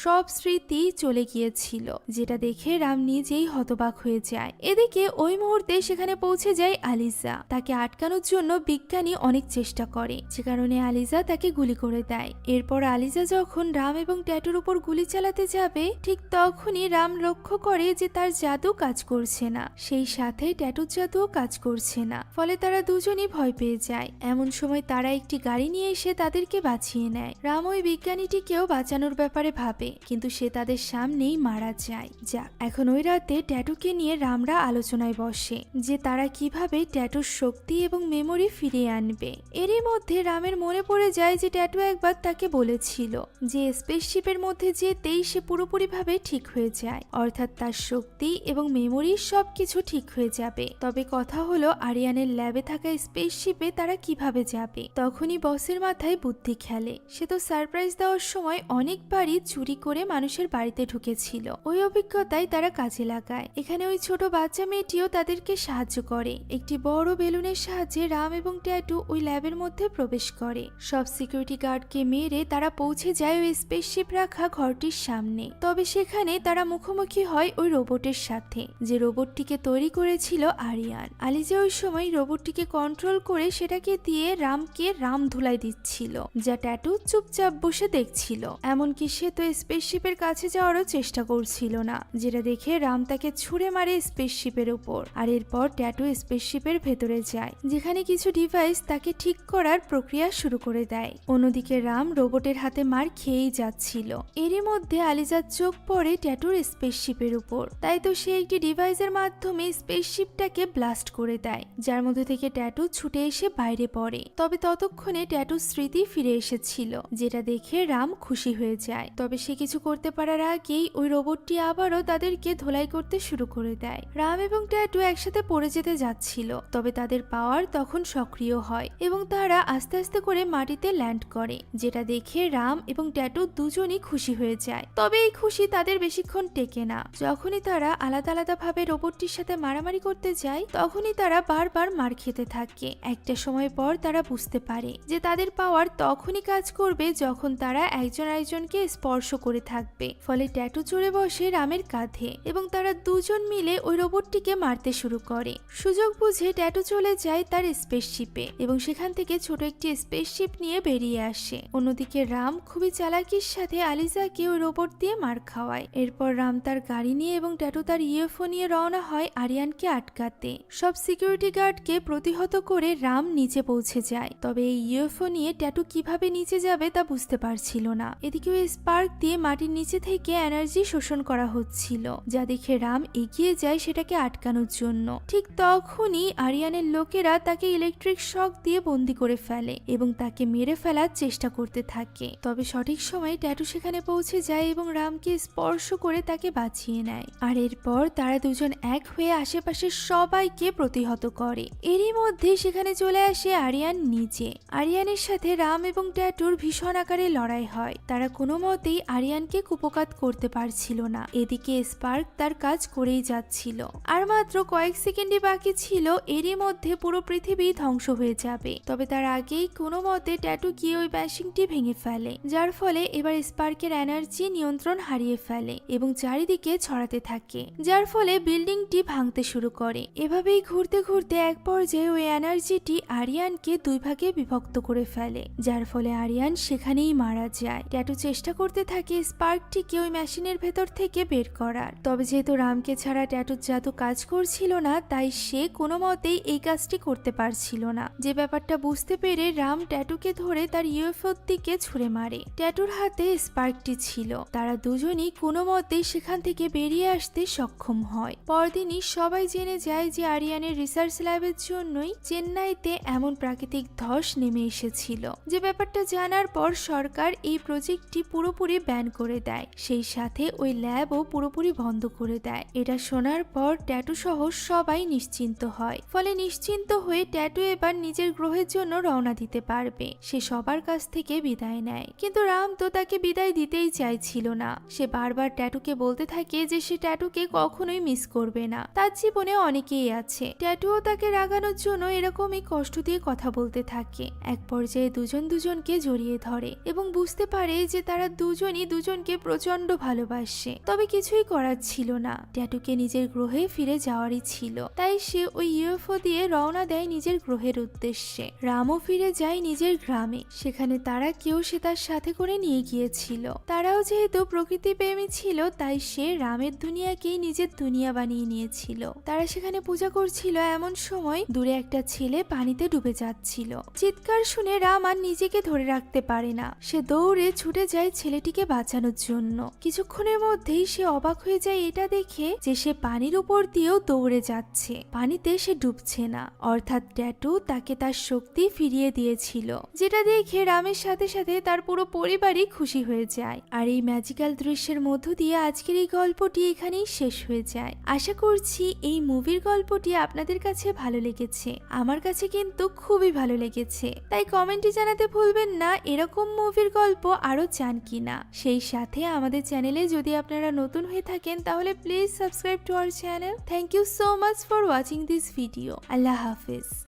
সব স্মৃতি চলে গিয়েছিল, যেটা দেখে রাম নিজেই হতবাক হয়ে যায়। এদিকে ওই মুহূর্তে সেখানে পৌঁছে যায় আলিজা। তাকে আটকানোর জন্য বিজ্ঞানী অনেক চেষ্টা করে, যে কারণে আলিজা তাকে গুলি করে দেয়। এরপর আলিজা যখন রাম এবং ট্যাটুর উপর গুলি চালাতে যাবে, ঠিক তখনই রাম লক্ষ্য করে যে তার জাদু কাজ করছে না, সেই সাথে ট্যাটুর জাদুও কাজ করছে না। ফলে তারা দুজনই ভয় পেয়ে যায়। এমন সময় তারা একটি গাড়ি নিয়ে এসে তাদেরকে বাঁচিয়ে নেয়। রাম ওই বিজ্ঞানীটিকেও বাঁচানোর ব্যাপারে ভাবে, কিন্তু সে তাদের সামনেই মারা যায়। যাক, এখন ওই রাতে ট্যাটুকে নিয়ে রামরা আলোচনায় বসে যে তারা কিভাবে ট্যাটুর শক্তি এবং মেমোরি ফিরিয়ে আনবে। এরই মধ্যে রামের মনে পড়ে যায় যে ট্যাটু একবার তাকে বলেছিল যে স্পেসশিপের মধ্যে যেতেই সে পুরোপুরিভাবে ঠিক হয়ে যায়, অর্থাৎ তার শক্তি এবং মেমোরি সবকিছু ঠিক হয়ে যাবে। তবে কথা হলো আরিয়ানের ল্যাবে থাকা স্পেসশিপে তারা কিভাবে যাবে। তখনই বসের মাথায় বুদ্ধি খেলে। সে তো সারপ্রাইজ দেওয়ার সময় অনেকবারই চুরি করে মানুষের বাড়িতে ঢুকেছিল, ওই অভিজ্ঞতায় তারা কাজে লাগায়। এখানে ওই ছোট বাচ্চা মেয়েটিও তাদেরকে সাহায্য করে। একটি বড় বেলুনের সাহায্যে রাম এবং ট্যাটু ওই ল্যাবের মধ্যে প্রবেশ করে। সব সিকিউরিটি গার্ডকে মেরে তারা পৌঁছে যায় ওই স্পেসশিপ রাখা ঘরটির সামনে। তবে সেখানে তারা মুখোমুখি হয় ওই রোবটের সাথে, যে রোবটটিকে তৈরি করেছিল আরিয়ান। আলিজা ওই সময় রোবটটিকে কন্ট্রোল করে সেটাকে দিয়ে রামকে রাম ধুলাই দিচ্ছিল, যা ট্যাটু চুপচাপ বসে দেখছিল। এমনকি সে তো স্পেসশিপের কাছে যাওয়ারও চেষ্টা করছিল না, যেটা দেখে রাম তাকে ছুঁড়ে মারে স্পেসশিপের উপর। আর এরপর ট্যাটু স্পেসশিপের ভেতরে যায়, যেখানে কিছু ডিভাইস তাকে ঠিক করার প্রক্রিয়া শুরু করে দেয়। অন্যদিকে রাম রোবটের হাতে মার খেয়েই যাচ্ছিল। এরই মধ্যে আলিজার চোখ পড়ে ট্যাটুর স্পেসশিপের উপর। তাই তো সে একটি ডিভাইসের মাধ্যমে স্পেসশিপটাকে ব্লাস্ট করে দেয়, যার মধ্যে থেকে ট্যাটু ছুটে এসে বাইরে পড়ে। তবে ততক্ষণে ট্যাটুর স্মৃতি ফিরে এসেছিল, যেটা দেখে রাম খুশি হয়ে যায়। তবে সে কিছু করতে পারার আগেই ওই রোবটটি আবারও তাদেরকে ধোলাই করতে শুরু করে দেয়। রাম এবং ট্যাটু একসাথে পড়ে যেতে যাচ্ছিল, তবে তাদের পাওয়ার তখন সক্রিয় হয় এবং তারা আস্তে আস্তে করে মাটিতে ল্যান্ড করে, যেটা দেখে রাম এবং ট্যাটু দুজনই খুশি হয়ে যায়। তবে এই খুশি তাদের বেশিক্ষণ টেকে না। যখনই তারা আলাদা আলাদা ভাবে রোবটটির সাথে মারামারি করতে যায়, তখনই তারা বারবার মার খেতে থাকে। একটা সময় পর তারা বুঝতে পারে যে তাদের পাওয়ার তখনই কাজ করবে যখন তারা একজন আরেকজনকে স্পর্শ করে থাকবে। ফলে ট্যাটু চড়ে বসে রামের কাঁধে এবং তারা দুজন মিলে ওই রোবটটিকে মারতে শুরু করে। সুযোগ বুঝে ট্যাটু চলে যায় তার স্পেসশিপে এবং সেখান থেকে ছোট একটি স্পেসশিপ নিয়ে বেরিয়ে আসে। অন্যদিকে রাম খুবই চালাকির সাথে আলিজাকে ওই রোবট দিয়ে মার খাওয়ায়। এরপর রাম তার গাড়ি নিয়ে এবং ট্যাটু তার ইউএফও নিয়ে রওনা হয় আরিয়ানকে আটকাতে। সব সিকিউরিটি গার্ডকে প্রতিহত করে রাম নিচে পৌঁছে যায়। তবে এই ইউএফও নিয়ে ট্যাটু কিভাবে নিচে যাবে তা বুঝতে পারছিল না। এদিকে ওই স্পার্ক দিয়ে মাটির নিচে থেকে এনার্জি শোষণ করা হচ্ছিল, যা দেখে রাম এগিয়ে যায় সেটাকে আটকানোর জন্য। ঠিক তখনই আরিয়ানের লোকেরা তাকে ইলেকট্রিক শক দিয়ে বন্দি করে ফেলে এবং তাকে মেরে ফেলার চেষ্টা করতে থাকে। তবে সঠিক সময়ে ট্যাটু সেখানে পৌঁছে যায় এবং রামকে স্পর্শ করে তাকে বাঁচিয়ে নেয়। আর এরপর তারা দুজন এক হয়ে আশেপাশের সবাইকে প্রতিহত করে। এরই মধ্যে সেখানে চলে আসে আরিয়ান নিজে। আরিয়ানের সাথে রাম এবং ট্যাটুর ভীষণ আকারে লড়াই হয়। তারা কোনো মতেই আরিয়ানকে কুপকাত করতে পারছিল না। এদিকে স্পার্ক তার কাজ করেই যাচ্ছিল। আর মাত্র কয়েক সেকেন্ডই বাকি ছিল, এরই মধ্যে পুরো পৃথিবী ধ্বংস হয়ে যাবে। তবে তার আগেই কোনো মতে ট্যাটু গিয়ে ওই মেশিনটি ভেঙে ফেলে, যার ফলে এবার স্পার্কের এনার্জি নিয়ন্ত্রণ হারিয়ে ফেলে এবং চারিদিকে ছড়াতে থাকে, যার ফলে বিল্ডিংটি ভাঙতে শুরু করে। এভাবেই ঘুরতে ঘুরতে এক পর্যায়ে ওই এনার্জিটি আরিয়ানকে দুই ভাগে বিভক্ত করে ফেলে, যার ফলে আরিয়ান সেখানেই মারা যায়। ট্যাটু চেষ্টা করতে থাকে স্পার্কটিকে ওই মেশিনের ভেতর থেকে বের করার। তবে যেহেতু রামকে ছাড়া ট্যাটুর জাদু কাজ করছিল না, তাই সে কোনো মতেই এই কাজটি করতে পারছিল না। যে ব্যাপারটা বুঝতে পেরে রাম ট্যাটুকে ধরে তার ইউএফওর দিকে ছুঁড়ে মারে। ট্যাটুর হাতে স্পার্কটি ছিল। তারা দুজনই কোনো মতেই সেখান থেকে বেরিয়ে আসতে সক্ষম হয়। পরদিনই সবাই জেনে যায় যে আরিয়ানের রিসার্চ ল্যাবের জন্যই চেন্নাইতে এমন প্রাকৃতিক ধস নেমে এসেছিল। যে ব্যাপারটা জানার পর সরকার এই প্রজেক্ট প্রজেক্টটি পুরোপুরি ব্যান করে দেয়, সেই সাথে ওই ল্যাবও পুরোপুরি বন্ধ করে দেয়। এটা শোনার পর ট্যাটু সহ সবাই নিশ্চিন্ত হয়। ফলে নিশ্চিন্ত হয়ে ট্যাটু এবার নিজের গ্রহের জন্য রওনা দিতে পারবে। সে সবার কাছ থেকে বিদায় নেয়, কিন্তু রাম তো তাকে বিদায় দিতেই চাইছিল না। সে বারবার ট্যাটুকে বলতে থাকে যে সে ট্যাটুকে কখনোই মিস করবে না, তার জীবনে অনেকেই আছে। ট্যাটুও তাকে রাগানোর জন্য এরকমই কষ্ট দিয়ে কথা বলতে থাকে। এক পর্যায়ে দুজন দুজনকে জড়িয়ে ধরে এবং বুঝতে পারে যে তারা দুজনই দুজনকে প্রচন্ড ভালোবাসে। তবে কিছুই করার ছিল না, ট্যাটুকে নিজের গ্রহে ফিরে যাওয়ারই ছিল। তাই সে ওই ইউএফও দিয়ে রওনা দেয় নিজের গ্রহের উদ্দেশ্যে। রামও ফিরে যায় নিজের গ্রামে। সেখানে তারা কেউ সে তার সাথে করে নিয়ে গিয়েছিল। তারাও যেহেতু প্রকৃতি প্রেমী ছিল, তাই সে রামের দুনিয়াকেই নিজের দুনিয়া বানিয়ে নিয়েছিল। তারা সেখানে পূজা করছিল, এমন সময় দূরে একটা ছেলে পানিতে ডুবে যাচ্ছিল। চিৎকার শুনে রাম আর নিজেকে ধরে রাখতে পারে না। সে দৌড়ে ছুটে যায় ছেলেটিকে বাঁচানোর জন্য। কিছুক্ষণের মধ্যেই সে অবাক হয়ে যায় এটা দেখে যে সে পানির উপর দিয়েও দৌড়ে যাচ্ছে, পানিতে সে ডুবছে না। অর্থাৎ ট্যাটু তাকে তার শক্তি ফিরিয়ে দিয়েছিল, যেটা দেখে রামের সাথে সাথে তার পুরো পরিবারই খুশি হয়ে যায়। আর এই ম্যাজিক্যাল দৃশ্যের মধ্য দিয়ে আজকের এই গল্পটি এখানেই শেষ হয়ে যায়। আশা করছি এই মুভির গল্পটি আপনাদের কাছে ভালো লেগেছে। আমার কাছে কিন্তু খুবই ভালো লেগেছে। তাই কমেন্টে জানাতে ভুলবেন না এরকম মুভির গল্প আরো চান কিনা। সেই সাথে আমাদের চ্যানেলে যদি আপনারা নতুন হয়ে থাকেন তাহলে please subscribe to our channel. Thank you so much for watching this video. Allah হাফেজ।